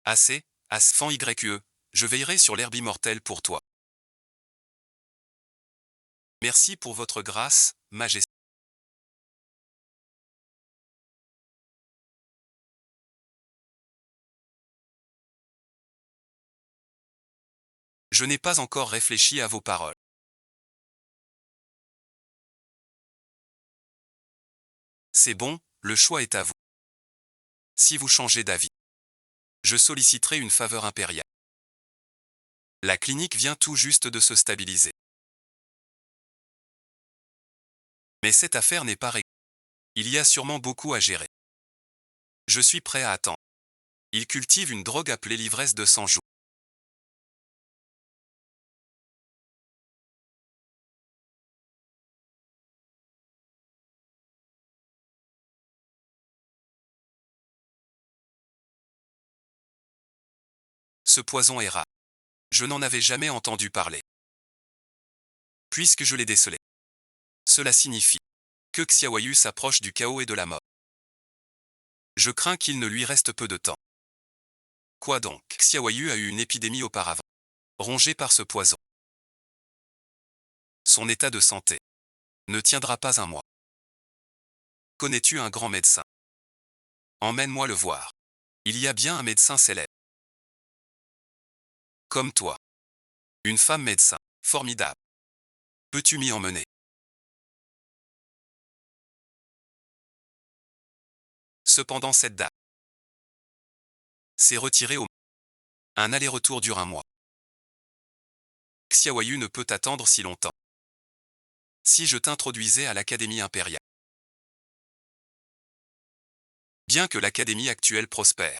Assez, Fan YE, je veillerai sur l'herbe immortelle pour toi. Merci pour votre grâce, Majesté. Je n'ai pas encore réfléchi à vos paroles. C'est bon, le choix est à vous. Si vous changez d'avis, je solliciterai une faveur impériale. La clinique vient tout juste de se stabiliser. Mais cette affaire n'est pas réglée. Il y a sûrement beaucoup à gérer. Je suis prêt à attendre. Il cultive une drogue appelée l'ivresse de 100 jours. Ce poison est rare. Je n'en avais jamais entendu parler. Puisque je l'ai décelé. Cela signifie que Xiaoyu s'approche du chaos et de la mort. Je crains qu'il ne lui reste peu de temps. Quoi donc? Xiaoyu a eu une épidémie auparavant. Rongé par ce poison. Son état de santé ne tiendra pas un mois. Connais-tu un grand médecin? Emmène-moi le voir. Il y a bien un médecin célèbre. Comme toi. Une femme médecin. Formidable. Peux-tu m'y emmener? Cependant cette dame s'est retirée au... Un aller-retour dure un mois. Xiaoyu ne peut attendre si longtemps. Si je t'introduisais à l'Académie impériale. Bien que l'Académie actuelle prospère.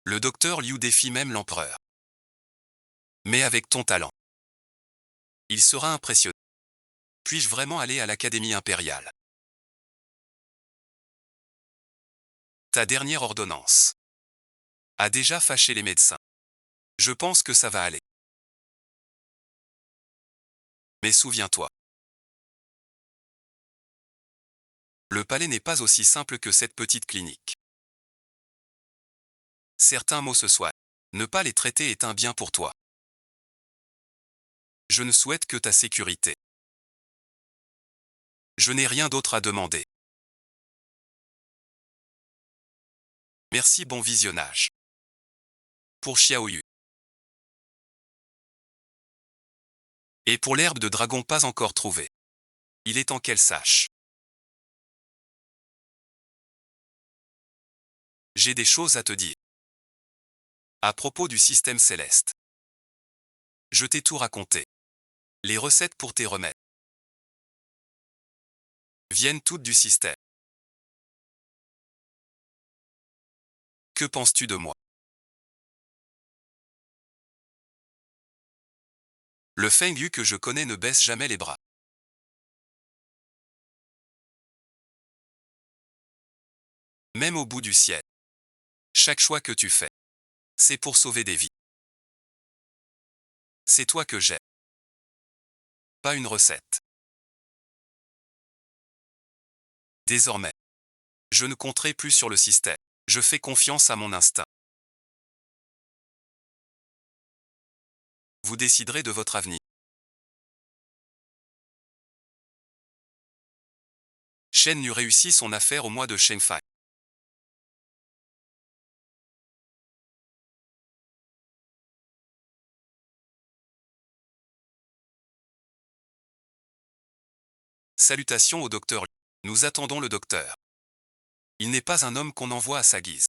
Le docteur Liu défie même l'empereur. Mais avec ton talent, il sera impressionné. Puis-je vraiment aller à l'Académie impériale? Ta dernière ordonnance a déjà fâché les médecins. Je pense que ça va aller. Mais souviens-toi. Le palais n'est pas aussi simple que cette petite clinique. Certains mots se soignent. Ne pas les traiter est un bien pour toi. Je ne souhaite que ta sécurité. Je n'ai rien d'autre à demander. Merci, bon visionnage. Pour Xiaoyu. Et pour l'herbe de dragon pas encore trouvée. Il est temps qu'elle sache. J'ai des choses à te dire. À propos du système céleste. Je t'ai tout raconté. Les recettes pour tes remèdes viennent toutes du système. Que penses-tu de moi? Le Feng Yu que je connais ne baisse jamais les bras. Même au bout du ciel. Chaque choix que tu fais, c'est pour sauver des vies. C'est toi que j'aime. Pas une recette. Désormais, je ne compterai plus sur le système. Je fais confiance à mon instinct. Vous déciderez de votre avenir. Shen Yu réussit son affaire au mois de Shengfai. Salutations au docteur. Nous attendons le docteur. Il n'est pas un homme qu'on envoie à sa guise.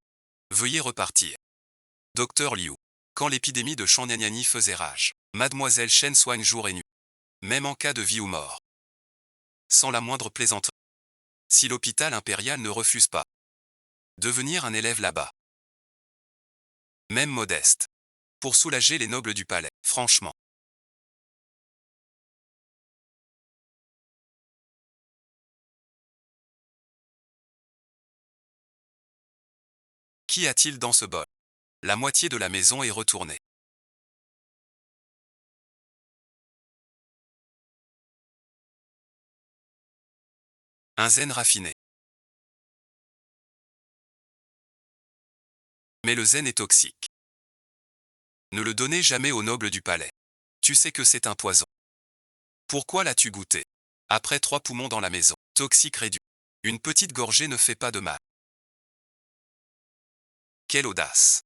Veuillez repartir. Docteur Liu. Quand l'épidémie de Shannyani faisait rage, Mademoiselle Chen soigne jour et nuit. Même en cas de vie ou mort. Sans la moindre plaisanterie. Si l'hôpital impérial ne refuse pas. Devenir un élève là-bas. Même modeste. Pour soulager les nobles du palais, franchement. Qu'y a-t-il dans ce bol? La moitié de la maison est retournée. Un zen raffiné. Mais le zen est toxique. Ne le donnez jamais aux nobles du palais. Tu sais que c'est un poison. Pourquoi l'as-tu goûté? Après 3 poumons dans la maison. Toxique réduit. Une petite gorgée ne fait pas de mal. Quelle audace!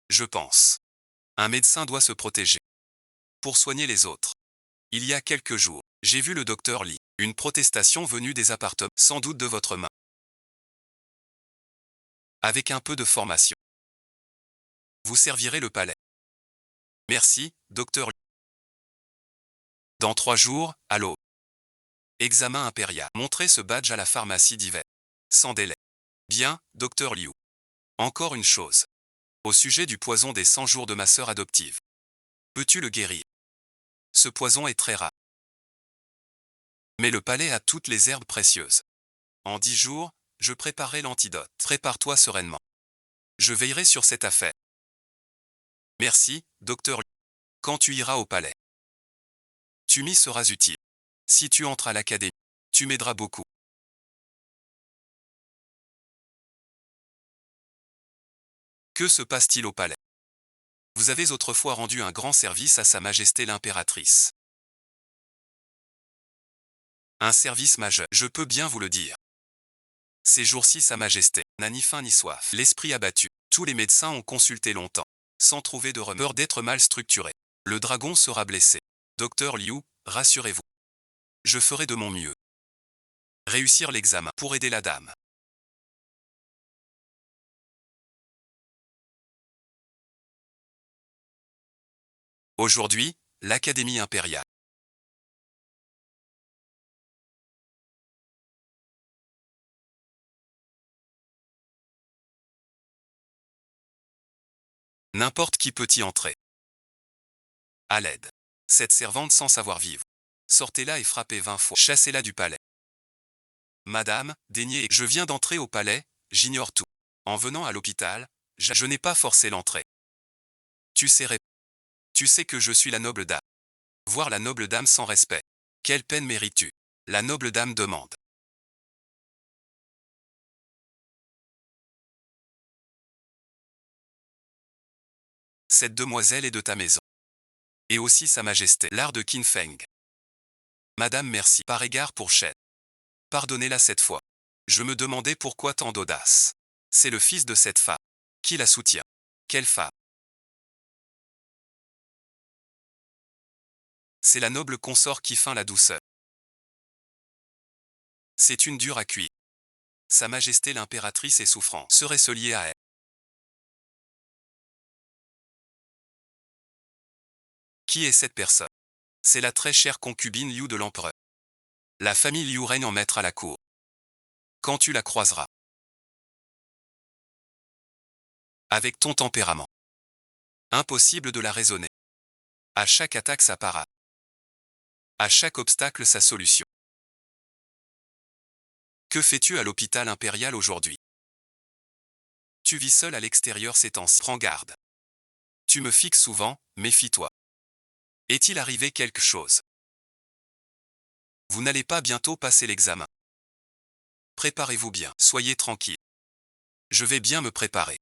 Je pense. Un médecin doit se protéger. Pour soigner les autres. Il y a quelques jours, j'ai vu le docteur Lee. Une protestation venue des appartements, sans doute de votre main. Avec un peu de formation. Vous servirez le palais. Merci, docteur Lee. Dans 3 jours, à l'aube. Examen impérial. Montrez ce badge à la pharmacie d'hiver. Sans délai. Bien, docteur Liu. Encore une chose. Au sujet du poison des 100 jours de ma sœur adoptive. Peux-tu le guérir? Ce poison est très rare. Mais le palais a toutes les herbes précieuses. En 10 jours, je préparerai l'antidote. Prépare-toi sereinement. Je veillerai sur cette affaire. Merci, docteur Liu. Quand tu iras au palais, tu m'y seras utile. Si tu entres à l'académie, tu m'aideras beaucoup. Que se passe-t-il au palais? Vous avez autrefois rendu un grand service à Sa Majesté l'impératrice. Un service majeur, je peux bien vous le dire. Ces jours-ci, Sa Majesté n'a ni faim ni soif. L'esprit abattu. Tous les médecins ont consulté longtemps, sans trouver de remède. Peur d'être mal structuré. Le dragon sera blessé. Docteur Liu, rassurez-vous. Je ferai de mon mieux. Réussir l'examen pour aider la dame. Aujourd'hui, l'Académie impériale. N'importe qui peut y entrer. À l'aide. Cette servante sans savoir vivre. Sortez-la et frappez 20 fois. Chassez-la du palais. Madame, daignez. Je viens d'entrer au palais, j'ignore tout. En venant à l'hôpital, je n'ai pas forcé l'entrée. Tu sais, tu sais que je suis la noble dame. Voir la noble dame sans respect. Quelle peine mérites-tu? La noble dame demande. Cette demoiselle est de ta maison. Et aussi Sa Majesté, l'art de Qin Feng. Madame, merci. Par égard pour Shen. Pardonnez-la cette fois. Je me demandais pourquoi tant d'audace. C'est le fils de cette femme. Qui la soutient? Quelle femme? C'est la noble consort qui feint la douceur. C'est une dure à cuire. Sa Majesté l'impératrice est souffrante. Serait-ce lié à elle? Qui est cette personne? C'est la très chère concubine Liu de l'empereur. La famille Liu règne en maître à la cour. Quand tu la croiseras. Avec ton tempérament. Impossible de la raisonner. À chaque attaque sa parade. À chaque obstacle sa solution. Que fais-tu à l'hôpital impérial aujourd'hui? Tu vis seul à l'extérieur ces temps-ci. Prends garde. Tu me fixes souvent, méfie-toi. Est-il arrivé quelque chose? Vous n'allez pas bientôt passer l'examen. Préparez-vous bien, soyez tranquille. Je vais bien me préparer.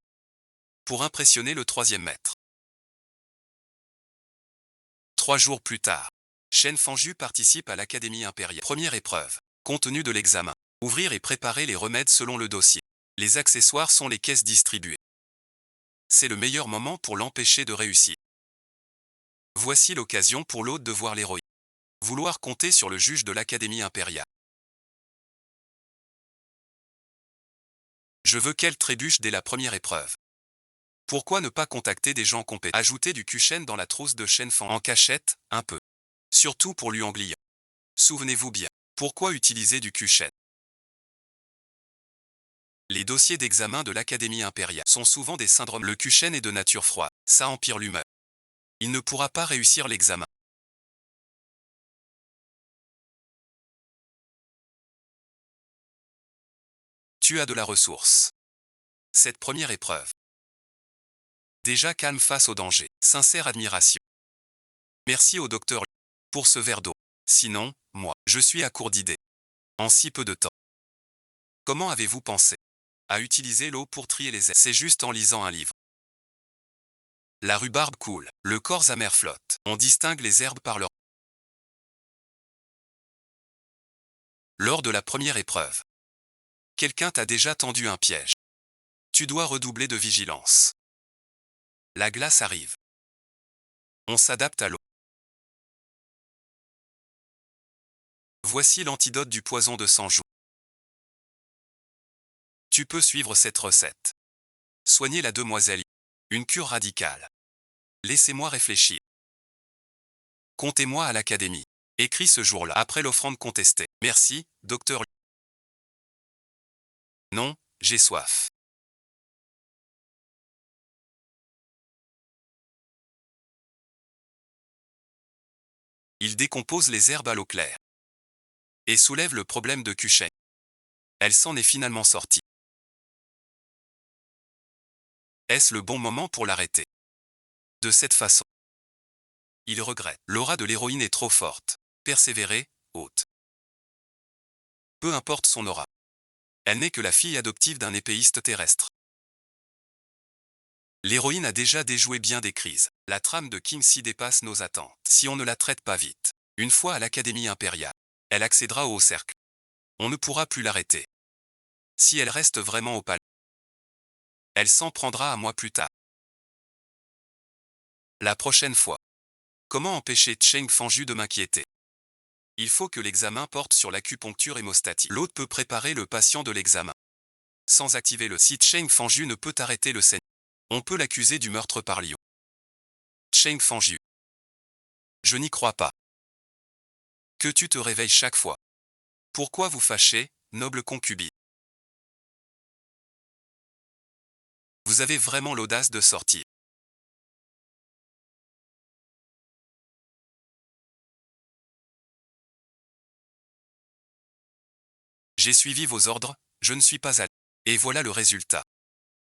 Pour impressionner le 3e maître. 3 jours plus tard. Shen Fanju participe à l'Académie impériale. Première épreuve. Contenu de l'examen. Ouvrir et préparer les remèdes selon le dossier. Les accessoires sont les caisses distribuées. C'est le meilleur moment pour l'empêcher de réussir. Voici l'occasion pour l'hôte de voir l'héroïne. Vouloir compter sur le juge de l'Académie impériale. Je veux qu'elle trébuche dès la première épreuve. Pourquoi ne pas contacter des gens compétents? Ajouter du Q-Shen dans la trousse de Shenfang en cachette, un peu. Surtout pour Luang Liang. Souvenez-vous bien. Pourquoi utiliser du Q-Shen? Les dossiers d'examen de l'Académie impériale sont souvent des syndromes. Le Q-Shen est de nature froide, ça empire l'humeur. Il ne pourra pas réussir l'examen. Tu as de la ressource. Cette première épreuve. Déjà calme face au danger. Sincère admiration. Merci au docteur pour ce verre d'eau. Sinon, moi, je suis à court d'idées. En si peu de temps. Comment avez-vous pensé à utiliser l'eau pour trier les herbes? C'est juste en lisant un livre. La rhubarbe coule, le corps amer flotte. On distingue les herbes par leur... Lors de la première épreuve, quelqu'un t'a déjà tendu un piège. Tu dois redoubler de vigilance. La glace arrive. On s'adapte à l'eau. Voici l'antidote du poison de 100 jours. Tu peux suivre cette recette. Soignez la demoiselle. Une cure radicale. Laissez-moi réfléchir. Comptez-moi à l'académie. Écrit ce jour-là après l'offrande contestée. Merci, docteur. Non, j'ai soif. Il décompose les herbes à l'eau claire. Et soulève le problème de Q-Shen. Elle s'en est finalement sortie. Est-ce le bon moment pour l'arrêter? De cette façon. Il regrette. L'aura de l'héroïne est trop forte. Persévérer, haute. Peu importe son aura. Elle n'est que la fille adoptive d'un épéiste terrestre. L'héroïne a déjà déjoué bien des crises. La trame de King Si dépasse nos attentes. Si on ne la traite pas vite, une fois à l'Académie impériale, elle accédera au haut cercle. On ne pourra plus l'arrêter. Si elle reste vraiment au palais, elle s'en prendra à moi plus tard. La prochaine fois. Comment empêcher Cheng Fanju de m'inquiéter? Il faut que l'examen porte sur l'acupuncture hémostatique. L'autre peut préparer le patient de l'examen. Sans activer le... Si Cheng Fanju ne peut arrêter le saignement, on peut l'accuser du meurtre par lion. Cheng Fanju. Je n'y crois pas. Que tu te réveilles chaque fois. Pourquoi vous fâchez, noble concubine? Vous avez vraiment l'audace de sortir. J'ai suivi vos ordres, je ne suis pas allé. Et voilà le résultat.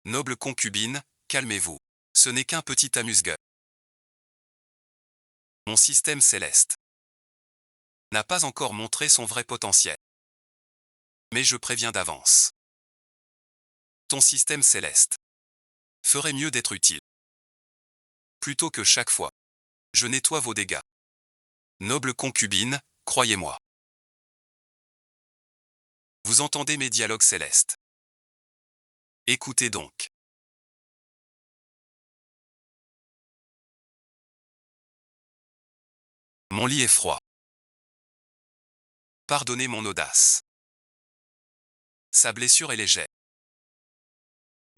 Noble concubine, calmez-vous. Ce n'est qu'un petit amuse-gueule. Mon système céleste n'a pas encore montré son vrai potentiel. Mais je préviens d'avance. Ton système céleste ferait mieux d'être utile. Plutôt que chaque fois. Je nettoie vos dégâts. Noble concubine, croyez-moi. Vous entendez mes dialogues célestes. Écoutez donc. Mon lit est froid. Pardonnez mon audace. Sa blessure est légère.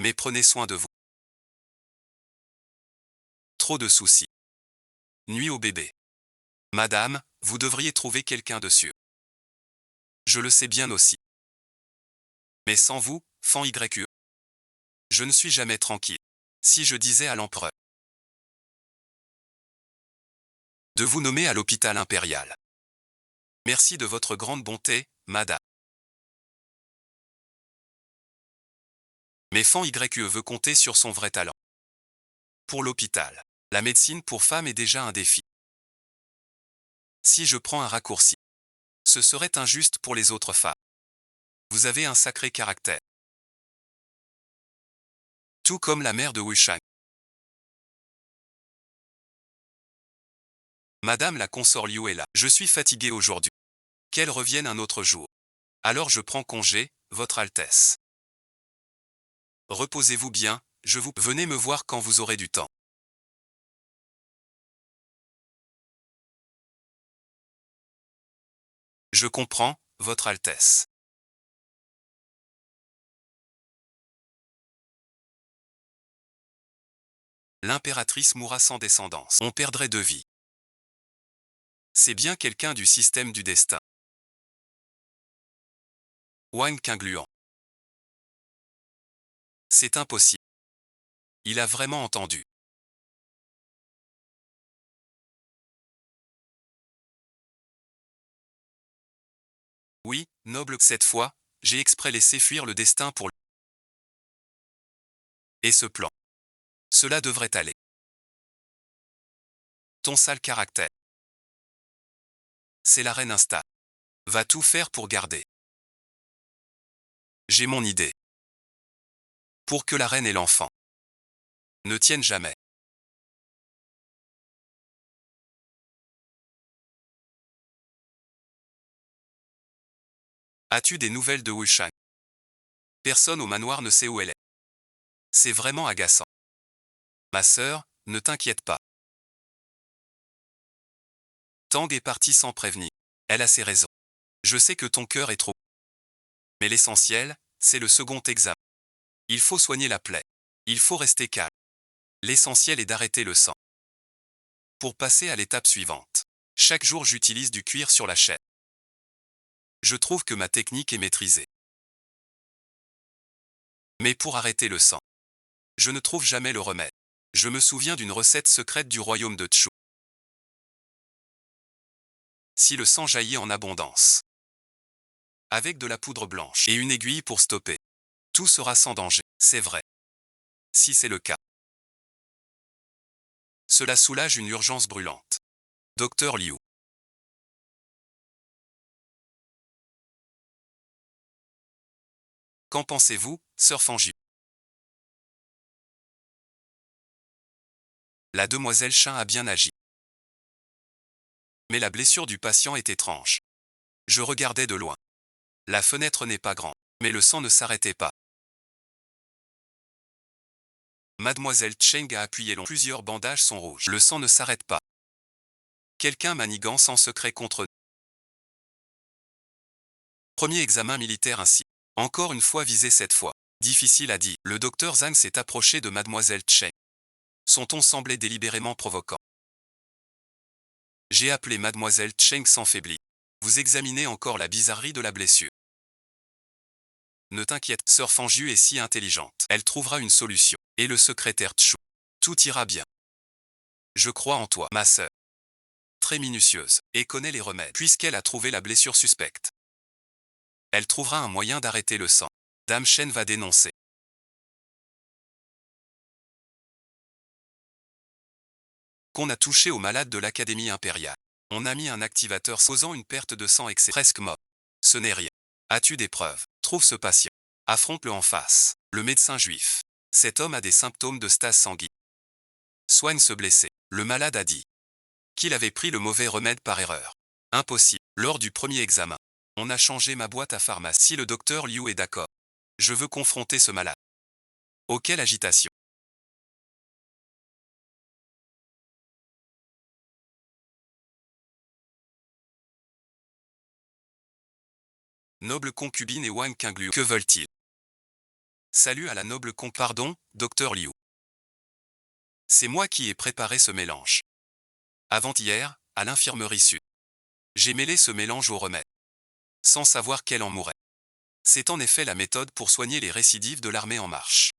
Mais prenez soin de vous. Trop de soucis. Nuit au bébé. Madame, vous devriez trouver quelqu'un de sûr. Je le sais bien aussi. Mais sans vous, Fan YE, je ne suis jamais tranquille. Si je disais à l'empereur de vous nommer à l'hôpital impérial. Merci de votre grande bonté, madame. Mais Fan YE veut compter sur son vrai talent. Pour l'hôpital, la médecine pour femmes est déjà un défi. Si je prends un raccourci, ce serait injuste pour les autres femmes. Vous avez un sacré caractère. Tout comme la mère de Wushang. Madame la consort Liu est là. Je suis fatigué aujourd'hui. Qu'elle revienne un autre jour. Alors je prends congé, Votre Altesse. Reposez-vous bien, je vous... Venez me voir quand vous aurez du temps. Je comprends, Votre Altesse. L'impératrice mourra sans descendance. On perdrait 2 vies. C'est bien quelqu'un du système du destin. Wang Qingluan. C'est impossible. Il a vraiment entendu. Oui, noble, cette fois, j'ai exprès laissé fuir le destin pour lui. Et ce plan. Cela devrait aller. Ton sale caractère. C'est la reine instable. Va tout faire pour garder. J'ai mon idée. Pour que la reine et l'enfant ne tiennent jamais. As-tu des nouvelles de Wushang? Personne au manoir ne sait où elle est. C'est vraiment agaçant. Ma sœur, ne t'inquiète pas. Tang est partie sans prévenir. Elle a ses raisons. Je sais que ton cœur est trop. Mais l'essentiel, c'est le second examen. Il faut soigner la plaie. Il faut rester calme. L'essentiel est d'arrêter le sang. Pour passer à l'étape suivante. Chaque jour j'utilise du cuir sur la chaîne. Je trouve que ma technique est maîtrisée. Mais pour arrêter le sang, je ne trouve jamais le remède. Je me souviens d'une recette secrète du royaume de Chu. Si le sang jaillit en abondance, avec de la poudre blanche et une aiguille pour stopper, tout sera sans danger, c'est vrai. Si c'est le cas, cela soulage une urgence brûlante. Docteur Liu. Qu'en pensez-vous, sœur Fanju? La demoiselle Chin a bien agi. Mais la blessure du patient est étrange. Je regardais de loin. La fenêtre n'est pas grande, mais le sang ne s'arrêtait pas. Mademoiselle Cheng a appuyé long. Plusieurs bandages sont rouges. Le sang ne s'arrête pas. Quelqu'un manigance en secret contre nous. Premier examen militaire ainsi. Encore une fois visé cette fois. Difficile à dire. Le docteur Zhang s'est approché de Mademoiselle Cheng. Son ton semblait délibérément provoquant. J'ai appelé Mademoiselle Cheng sans faiblir. Vous examinez encore la bizarrerie de la blessure. Ne t'inquiète, sœur Fanju est si intelligente. Elle trouvera une solution. Et le secrétaire Chu. Tout ira bien. Je crois en toi, ma sœur. Très minutieuse, et connaît les remèdes, puisqu'elle a trouvé la blessure suspecte. Elle trouvera un moyen d'arrêter le sang. Dame Shen va dénoncer. Qu'on a touché au malade de l'Académie impériale. On a mis un activateur causant une perte de sang presque mort. Ce n'est rien. As-tu des preuves? Trouve ce patient. Affronte-le en face. Le médecin juif. Cet homme a des symptômes de stase sanguine. Soigne ce blessé. Le malade a dit qu'il avait pris le mauvais remède par erreur. Impossible. Lors du premier examen, on a changé ma boîte à pharmacie. Si le docteur Liu est d'accord, je veux confronter ce malade. Oh, quelle agitation. Noble concubine et Wang Qingluan. Que veulent-ils? Salut à la noble pardon, docteur Liu. C'est moi qui ai préparé ce mélange. Avant-hier, à l'infirmerie sud. J'ai mêlé ce mélange au remède. Sans savoir quel en mourrait. C'est en effet la méthode pour soigner les récidives de l'armée en marche.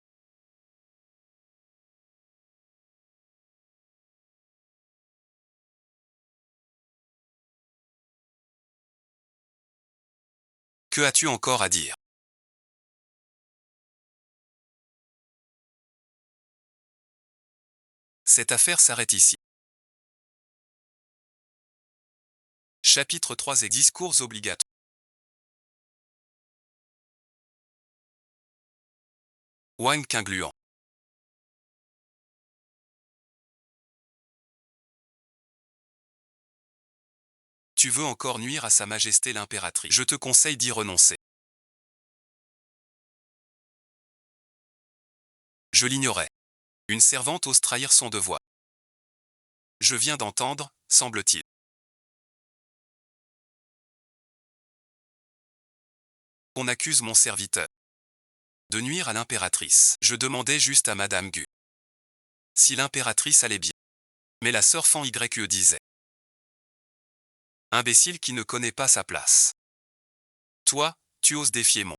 Que as-tu encore à dire? Cette affaire s'arrête ici. Chapitre 3 et discours obligatoires. Wang Qingluan. Tu veux encore nuire à Sa Majesté l'impératrice. Je te conseille d'y renoncer. Je l'ignorais. Une servante ose trahir son devoir. Je viens d'entendre, semble-t-il. On accuse mon serviteur de nuire à l'impératrice. Je demandais juste à Madame Gu Si l'impératrice allait bien. Mais la sœur Fan Ye disait. Imbécile qui ne connaît pas sa place. Toi, tu oses défier mon.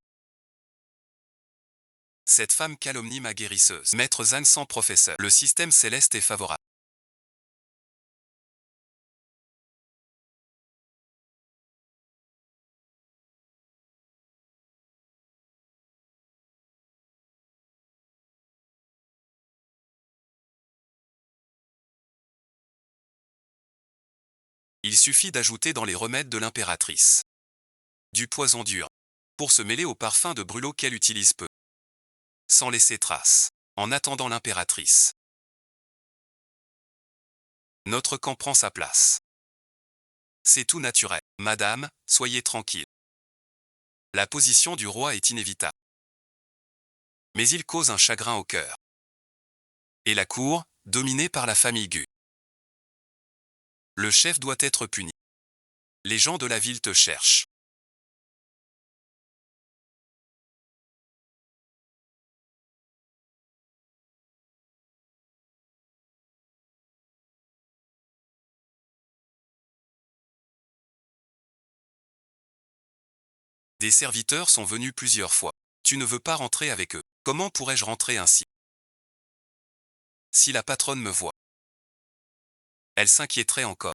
Cette femme calomnie ma guérisseuse. Maître Zan sans professeur. Le système céleste est favorable. Il suffit d'ajouter dans les remèdes de l'impératrice du poison dur pour se mêler au parfum de brûlot qu'elle utilise peu, sans laisser trace. En attendant l'impératrice, notre camp prend sa place. C'est tout naturel. Madame, soyez tranquille. La position du roi est inévitable. Mais il cause un chagrin au cœur. Et la cour, dominée par la famille Gu. Le chef doit être puni. Les gens de la ville te cherchent. Des serviteurs sont venus plusieurs fois. Tu ne veux pas rentrer avec eux. Comment pourrais-je rentrer ainsi? Si la patronne me voit, elle s'inquiéterait encore.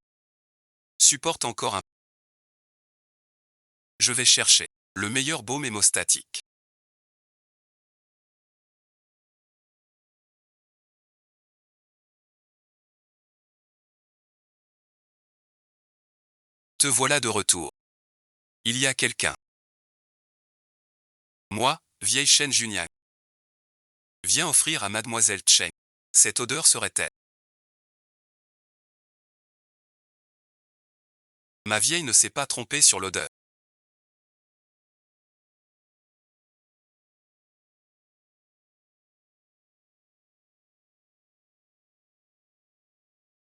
Supporte encore un. Je vais chercher le meilleur baume hémostatique. Te voilà de retour. Il y a quelqu'un. Moi, vieille Shen Junyang. Viens offrir à mademoiselle Cheng. Cette odeur serait-elle? Ma vieille ne s'est pas trompée sur l'odeur.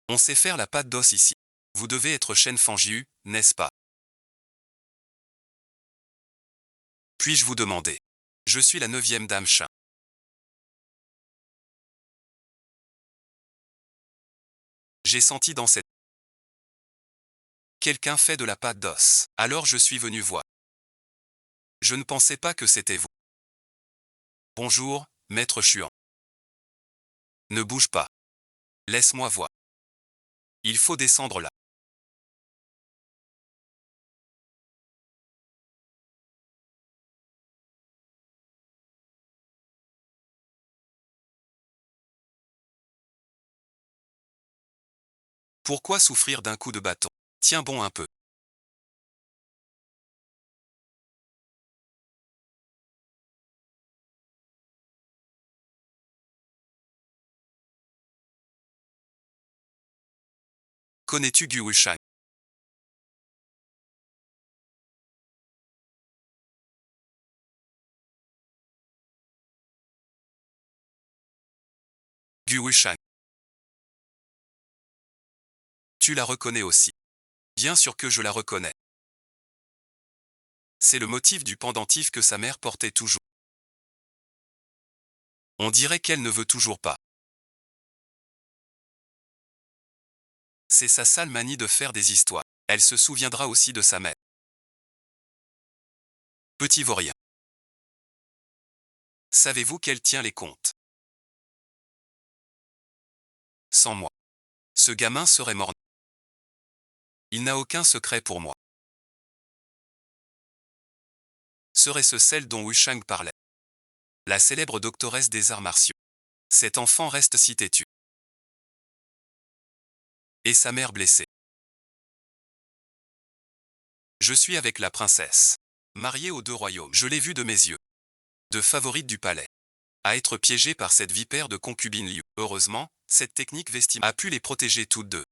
On sait faire la pâte d'os ici. Vous devez être Shen Fanjiu, n'est-ce pas? Puis-je vous demander? Je suis la 9e dame Shen. J'ai senti dans cette. Quelqu'un fait de la pâte d'os. Alors je suis venu voir. Je ne pensais pas que c'était vous. Bonjour, maître Chuan. Ne bouge pas. Laisse-moi voir. Il faut descendre là. Pourquoi souffrir d'un coup de bâton? Tiens bon un peu. Connais-tu Gu Wushang? Gu Wushang. Tu la reconnais aussi. Bien sûr que je la reconnais. C'est le motif du pendentif que sa mère portait toujours. On dirait qu'elle ne veut toujours pas. C'est sa sale manie de faire des histoires. Elle se souviendra aussi de sa mère. Petit vaurien. Savez-vous qu'elle tient les comptes? Sans moi. Ce gamin serait mort. Il n'a aucun secret pour moi. Serait-ce celle dont Wushang parlait? La célèbre doctoresse des arts martiaux. Cet enfant reste si têtu. Et sa mère blessée. Je suis avec la princesse. Mariée aux 2 royaumes. Je l'ai vue de mes yeux. De favorite du palais. À être piégée par cette vipère de concubine Liu. Heureusement, cette technique vestimentaire a pu les protéger toutes deux.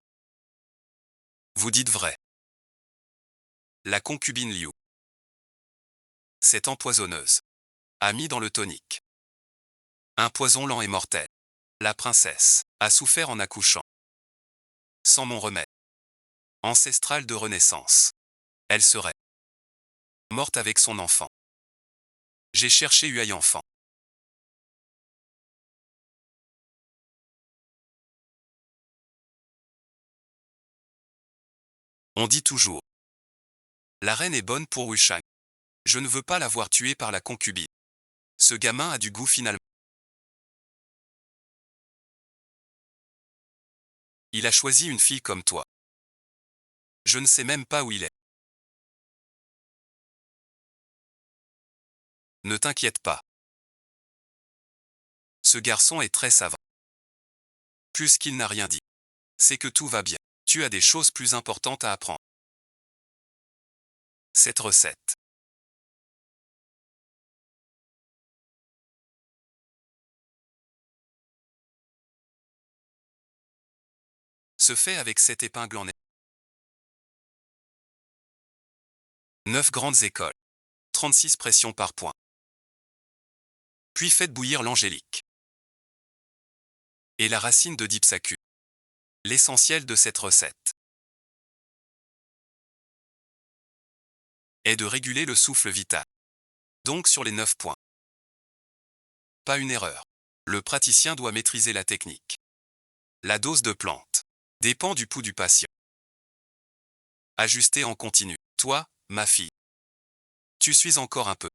Vous dites vrai. La concubine Liu. Cette empoisonneuse. A mis dans le tonique. Un poison lent et mortel. La princesse a souffert en accouchant. Sans mon remède. Ancestrale de renaissance. Elle serait morte avec son enfant. J'ai cherché Huai enfant. On dit toujours. La reine est bonne pour Wushang. Je ne veux pas la voir tuée par la concubine. Ce gamin a du goût finalement. Il a choisi une fille comme toi. Je ne sais même pas où il est. Ne t'inquiète pas. Ce garçon est très savant. Puisqu'il n'a rien dit, c'est que tout va bien. Tu as des choses plus importantes à apprendre. Cette recette se fait avec cette épingle en 9 grandes écoles, 36 pressions par point. Puis faites bouillir l'angélique et la racine de dipsacu. L'essentiel de cette recette est de réguler le souffle vital. Donc sur les 9 points. Pas une erreur. Le praticien doit maîtriser la technique. La dose de plante dépend du pouls du patient. Ajustez en continu. Toi, ma fille, tu suis encore un peu.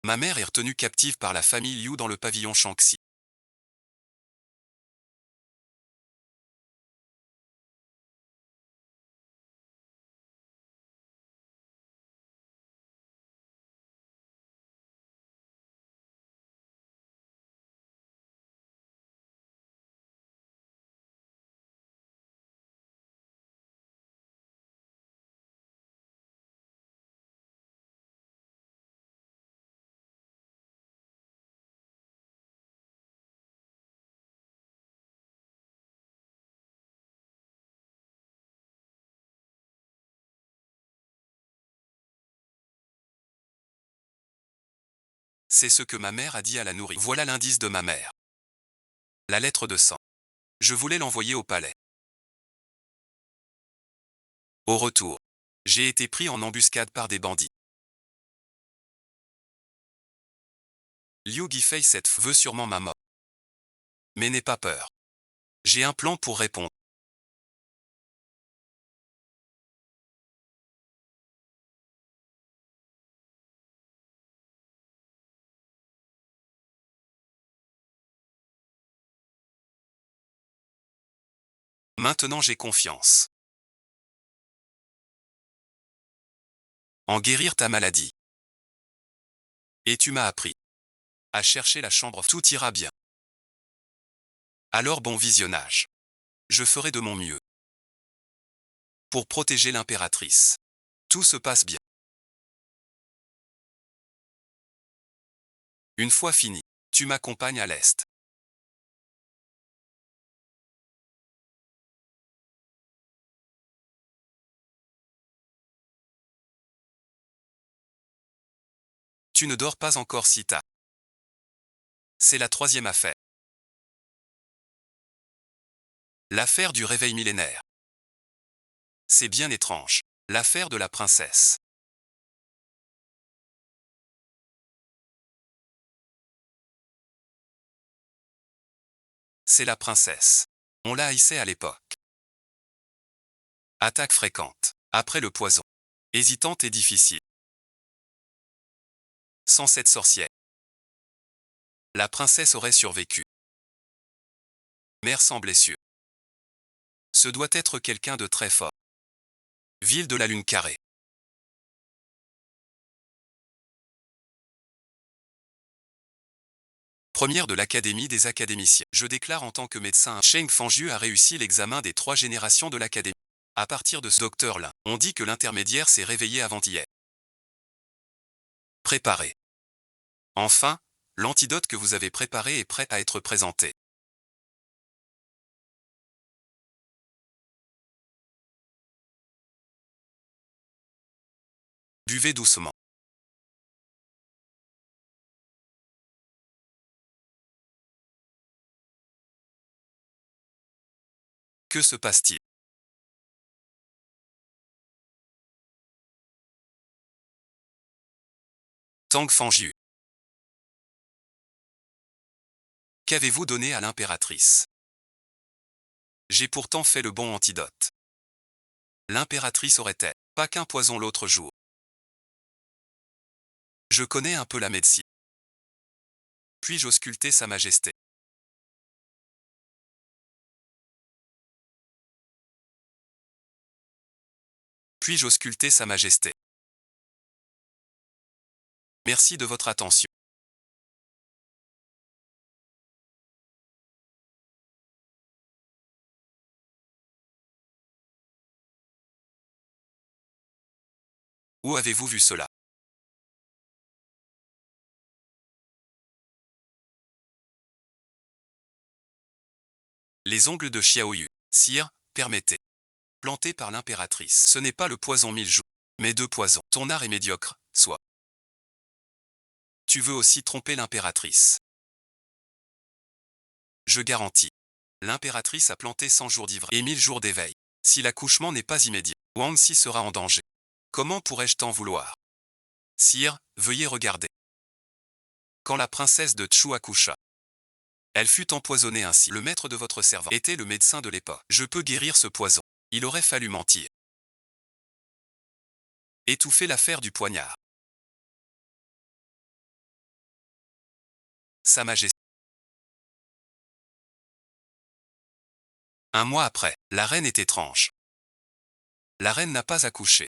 Ma mère est retenue captive par la famille Liu dans le pavillon Shaanxi. C'est ce que ma mère a dit à la nourrice. Voilà l'indice de ma mère. La lettre de sang. Je voulais l'envoyer au palais. Au retour, j'ai été pris en embuscade par des bandits. Liu Guifei veut sûrement ma mort. Mais n'aie pas peur. J'ai un plan pour répondre. Maintenant j'ai confiance. En guérir ta maladie. Et tu m'as appris à chercher la chambre. Tout ira bien. Alors bon visionnage. Je ferai de mon mieux pour protéger l'impératrice. Tout se passe bien. Une fois fini, tu m'accompagnes à l'est. Tu ne dors pas encore si tard. C'est la troisième affaire. L'affaire du réveil millénaire. C'est bien étrange. L'affaire de la princesse. C'est la princesse. On la haïssait à l'époque. Attaque fréquente. Après le poison. Hésitante et difficile. Sans cette sorcière, la princesse aurait survécu. Mère sans blessure. Ce doit être quelqu'un de très fort. Ville de la lune carrée. Première de l'Académie des académiciens. Je déclare en tant que médecin, Cheng Fanju a réussi l'examen des 3 générations de l'Académie. À partir de ce docteur-là, on dit que l'intermédiaire s'est réveillé avant-hier. Préparé. Enfin, l'antidote que vous avez préparé est prêt à être présenté. Buvez doucement. Que se passe-t-il? Tang Fanju. Qu'avez-vous donné à l'impératrice? J'ai pourtant fait le bon antidote. L'impératrice aurait-elle pas qu'un poison l'autre jour? Je connais un peu la médecine. Puis-je ausculter Sa Majesté? Puis-je ausculter Sa Majesté? Merci de votre attention. Où avez-vous vu cela? Les ongles de Xiaoyu. Sire, permettez. Planté par l'impératrice. Ce n'est pas le poison 1000 jours, mais 2 poisons. Ton art est médiocre, soit. Tu veux aussi tromper l'impératrice. Je garantis. L'impératrice a planté 100 jours d'ivraie et 1000 jours d'éveil. Si l'accouchement n'est pas immédiat, Wang Si sera en danger. Comment pourrais-je t'en vouloir? Sire, veuillez regarder. Quand la princesse de Chu accoucha, elle fut empoisonnée ainsi. Le maître de votre servant était le médecin de l'époque. Je peux guérir ce poison. Il aurait fallu mentir. Étouffer l'affaire du poignard. Sa Majesté. Un mois après, la reine est étrange. La reine n'a pas accouché.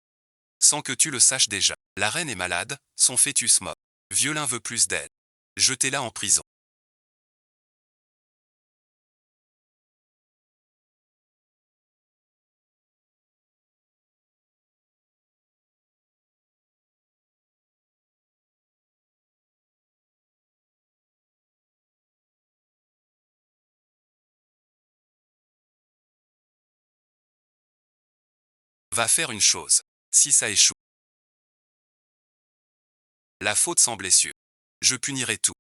Sans que tu le saches déjà. La reine est malade, son fœtus mort. Violin veut plus d'elle. Jetez-la en prison. Va faire une chose. Si ça échoue, la faute sans blessure. Je punirai tout.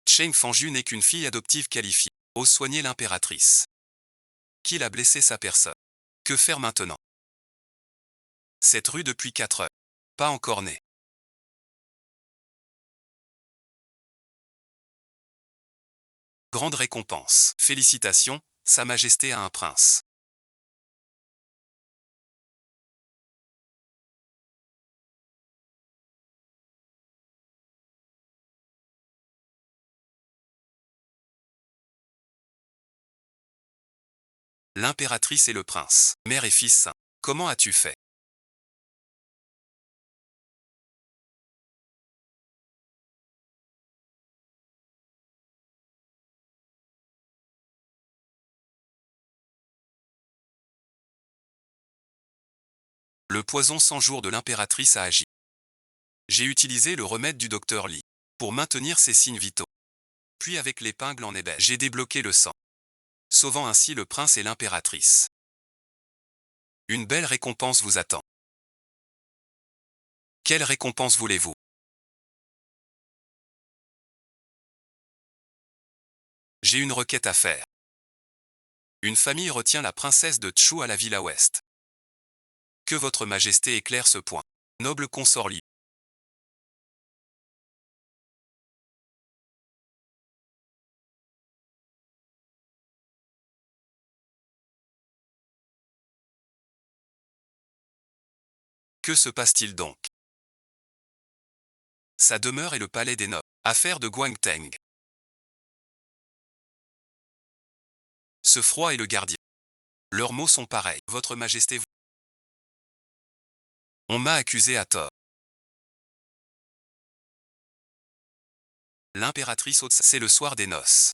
Cheng Fanju n'est qu'une fille adoptive qualifiée. Ose soigner l'impératrice. Qui l'a blessé sa personne? Que faire maintenant? Cette rue depuis 4 heures. Pas encore née. Grande récompense. Félicitations, Sa Majesté a un prince. L'impératrice et le prince. Mère et fils saint. Comment as-tu fait? Le poison 100 jours de l'impératrice a agi. J'ai utilisé le remède du docteur Li pour maintenir ses signes vitaux. Puis avec l'épingle en ébène, j'ai débloqué le sang, sauvant ainsi le prince et l'impératrice. Une belle récompense vous attend. Quelle récompense voulez-vous? J'ai une requête à faire. Une famille retient la princesse de Chu à la Villa Ouest. Que votre majesté éclaire ce point. Noble consort Li. Que se passe-t-il donc? Sa demeure est le palais des nobles. Affaire de Guangteng. Ce froid est le gardien. Leurs mots sont pareils. Votre majesté, on m'a accusé à tort. L'impératrice haute, c'est le soir des noces.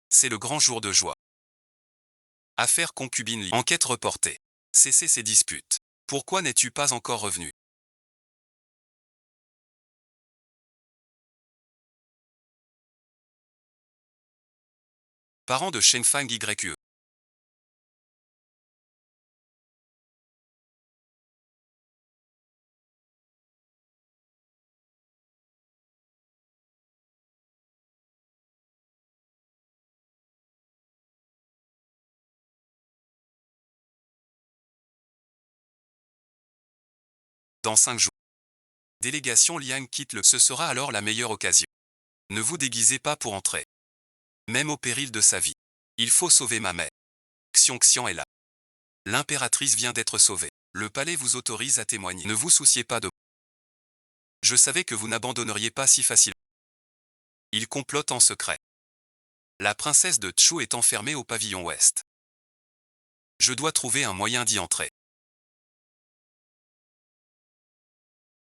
C'est le grand jour de joie. Affaire concubine Li. Enquête reportée. Cessez ces disputes. Pourquoi n'es-tu pas encore revenu? Parents de Shengfang YE. Dans 5 jours. Délégation Liang quitte le. Ce sera alors la meilleure occasion. Ne vous déguisez pas pour entrer. Même au péril de sa vie. Il faut sauver ma mère. Xiongxian est là. L'impératrice vient d'être sauvée. Le palais vous autorise à témoigner. Ne vous souciez pas de. Je savais que vous n'abandonneriez pas si facilement. Il complote en secret. La princesse de Chu est enfermée au pavillon ouest. Je dois trouver un moyen d'y entrer.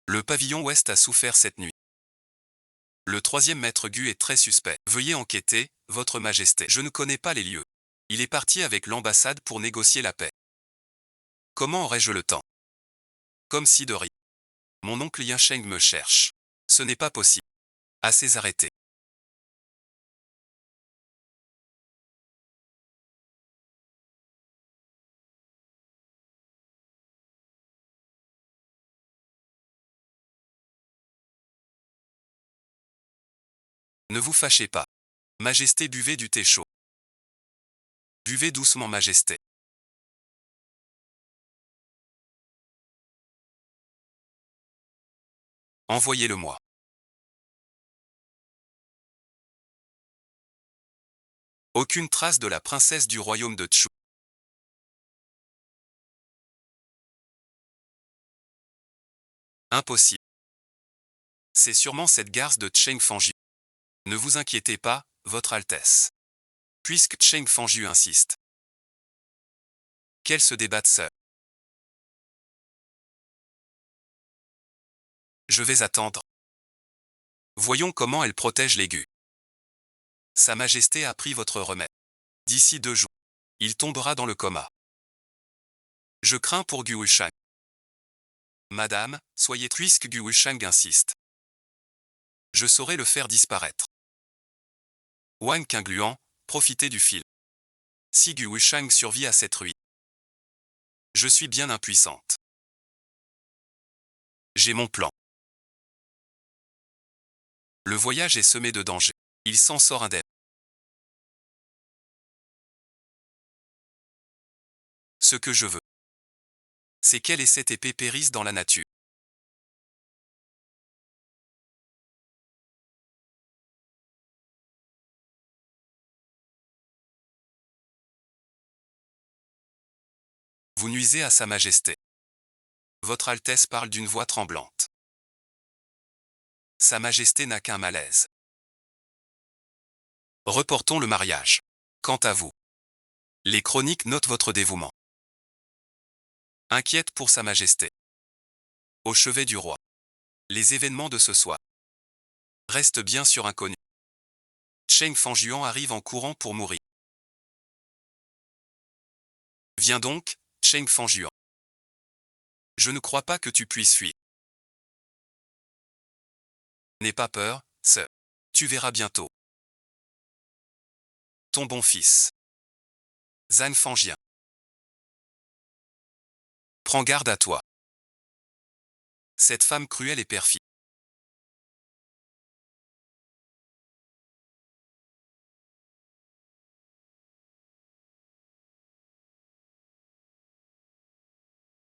Le pavillon ouest a souffert cette nuit. Le troisième maître Gu est très suspect. Veuillez enquêter, Votre Majesté. Je ne connais pas les lieux. Il est parti avec l'ambassade pour négocier la paix. Comment aurais-je le temps? Comme si de rien. Mon oncle Yinsheng me cherche. Ce n'est pas possible. Assez arrêté. Ne vous fâchez pas. Majesté, buvez du thé chaud. Buvez doucement, Majesté. Envoyez-le-moi. Aucune trace de la princesse du royaume de Chu. Impossible. C'est sûrement cette garce de Cheng Fanju. Ne vous inquiétez pas, Votre Altesse. Puisque Cheng Fanju insiste. Qu'elle se débatte seule. Je vais attendre. Voyons comment elle protège l'aigu. Sa Majesté a pris votre remède. D'ici 2 jours, il tombera dans le coma. Je crains pour Gu Wushang. Madame, soyez puisque Gu Wushang insiste. Je saurai le faire disparaître. Wang Qingluan, profitez du fil. Si Gu Wushang survit à cette ruine, je suis bien impuissante. J'ai mon plan. Le voyage est semé de dangers. Il s'en sort indemne. Ce que je veux, c'est qu'elle et cette épée périssent dans la nature. Vous nuisez à Sa Majesté. Votre Altesse parle d'une voix tremblante. Sa Majesté n'a qu'un malaise. Reportons le mariage. Quant à vous, les chroniques notent votre dévouement. Inquiète pour Sa Majesté. Au chevet du roi. Les événements de ce soir restent bien sûr inconnus. Cheng Fanjuan arrive en courant pour mourir. Viens donc, Cheng Fanjuan. Je ne crois pas que tu puisses fuir. N'aie pas peur, sœur. Tu verras bientôt. Ton bon fils. Zhang Fanjian. Prends garde à toi. Cette femme cruelle et perfide.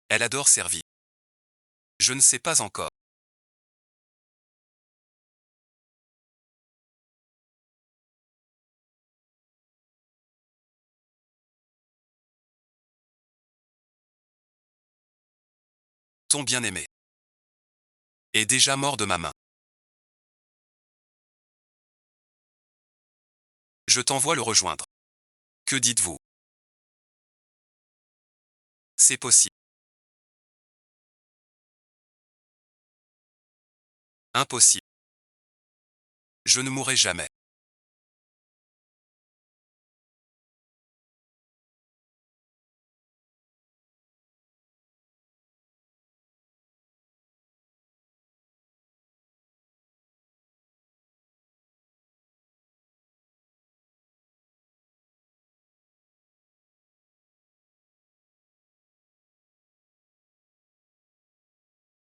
Elle adore servir. Je ne sais pas encore. Ton bien-aimé est déjà mort de ma main. Je t'envoie le rejoindre. Que dites-vous? C'est possible. Impossible. Je ne mourrai jamais.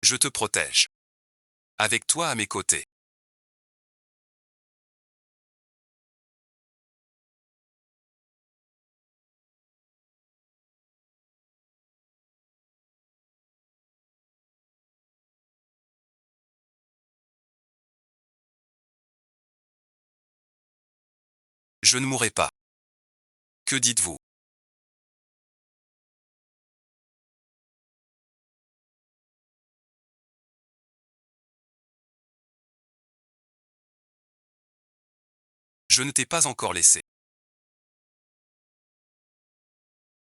Je te protège. Avec toi à mes côtés. Je ne mourrai pas. Que dites-vous? Je ne t'ai pas encore laissé.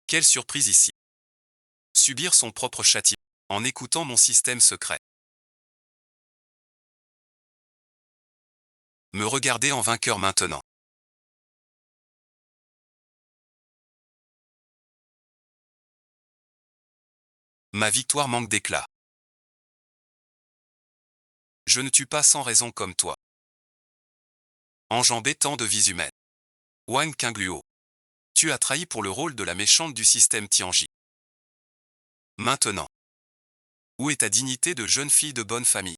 Quelle surprise ici. Subir son propre châtiment, en écoutant mon système secret. Me regarder en vainqueur maintenant. Ma victoire manque d'éclat. Je ne tue pas sans raison comme toi. Enjamber tant de vies humaines. Wang Qingluo. Tu as trahi pour le rôle de la méchante du système Tianji. Maintenant. Où est ta dignité de jeune fille de bonne famille?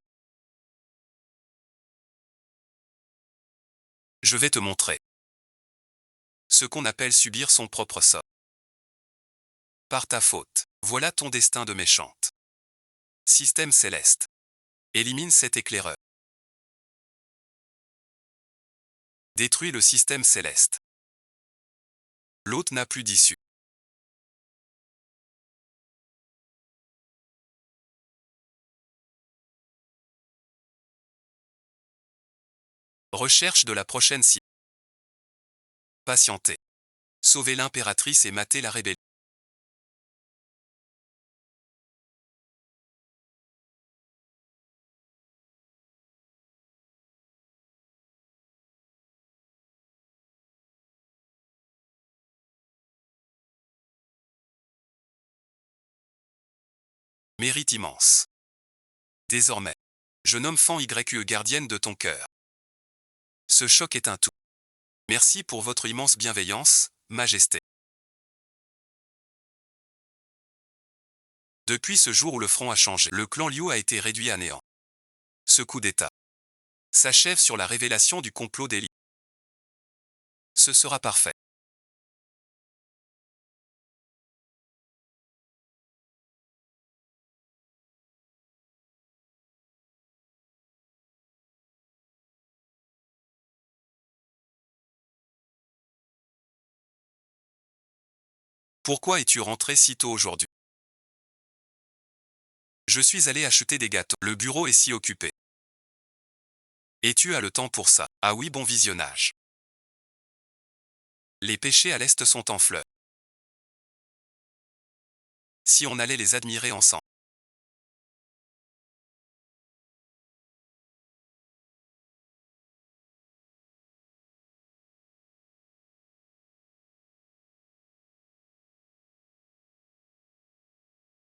Je vais te montrer. Ce qu'on appelle subir son propre sort. Par ta faute. Voilà ton destin de méchante. Système céleste. Élimine cet éclaireur. Détruis le système céleste. L'hôte n'a plus d'issue. Recherche de la prochaine cible. Patienter. Sauver l'impératrice et mater la rébellion. Mérite immense. Désormais, je nomme Fan YQE gardienne de ton cœur. Ce choc est un tout. Merci pour votre immense bienveillance, Majesté. Depuis ce jour où le front a changé, le clan Liu a été réduit à néant. Ce coup d'État s'achève sur la révélation du complot d'Eli. Ce sera parfait. Pourquoi es-tu rentré si tôt aujourd'hui? Je suis allé acheter des gâteaux. Le bureau est si occupé. Et tu as le temps pour ça. Ah oui, bon visionnage. Les péchés à l'Est sont en fleurs. Si on allait les admirer ensemble.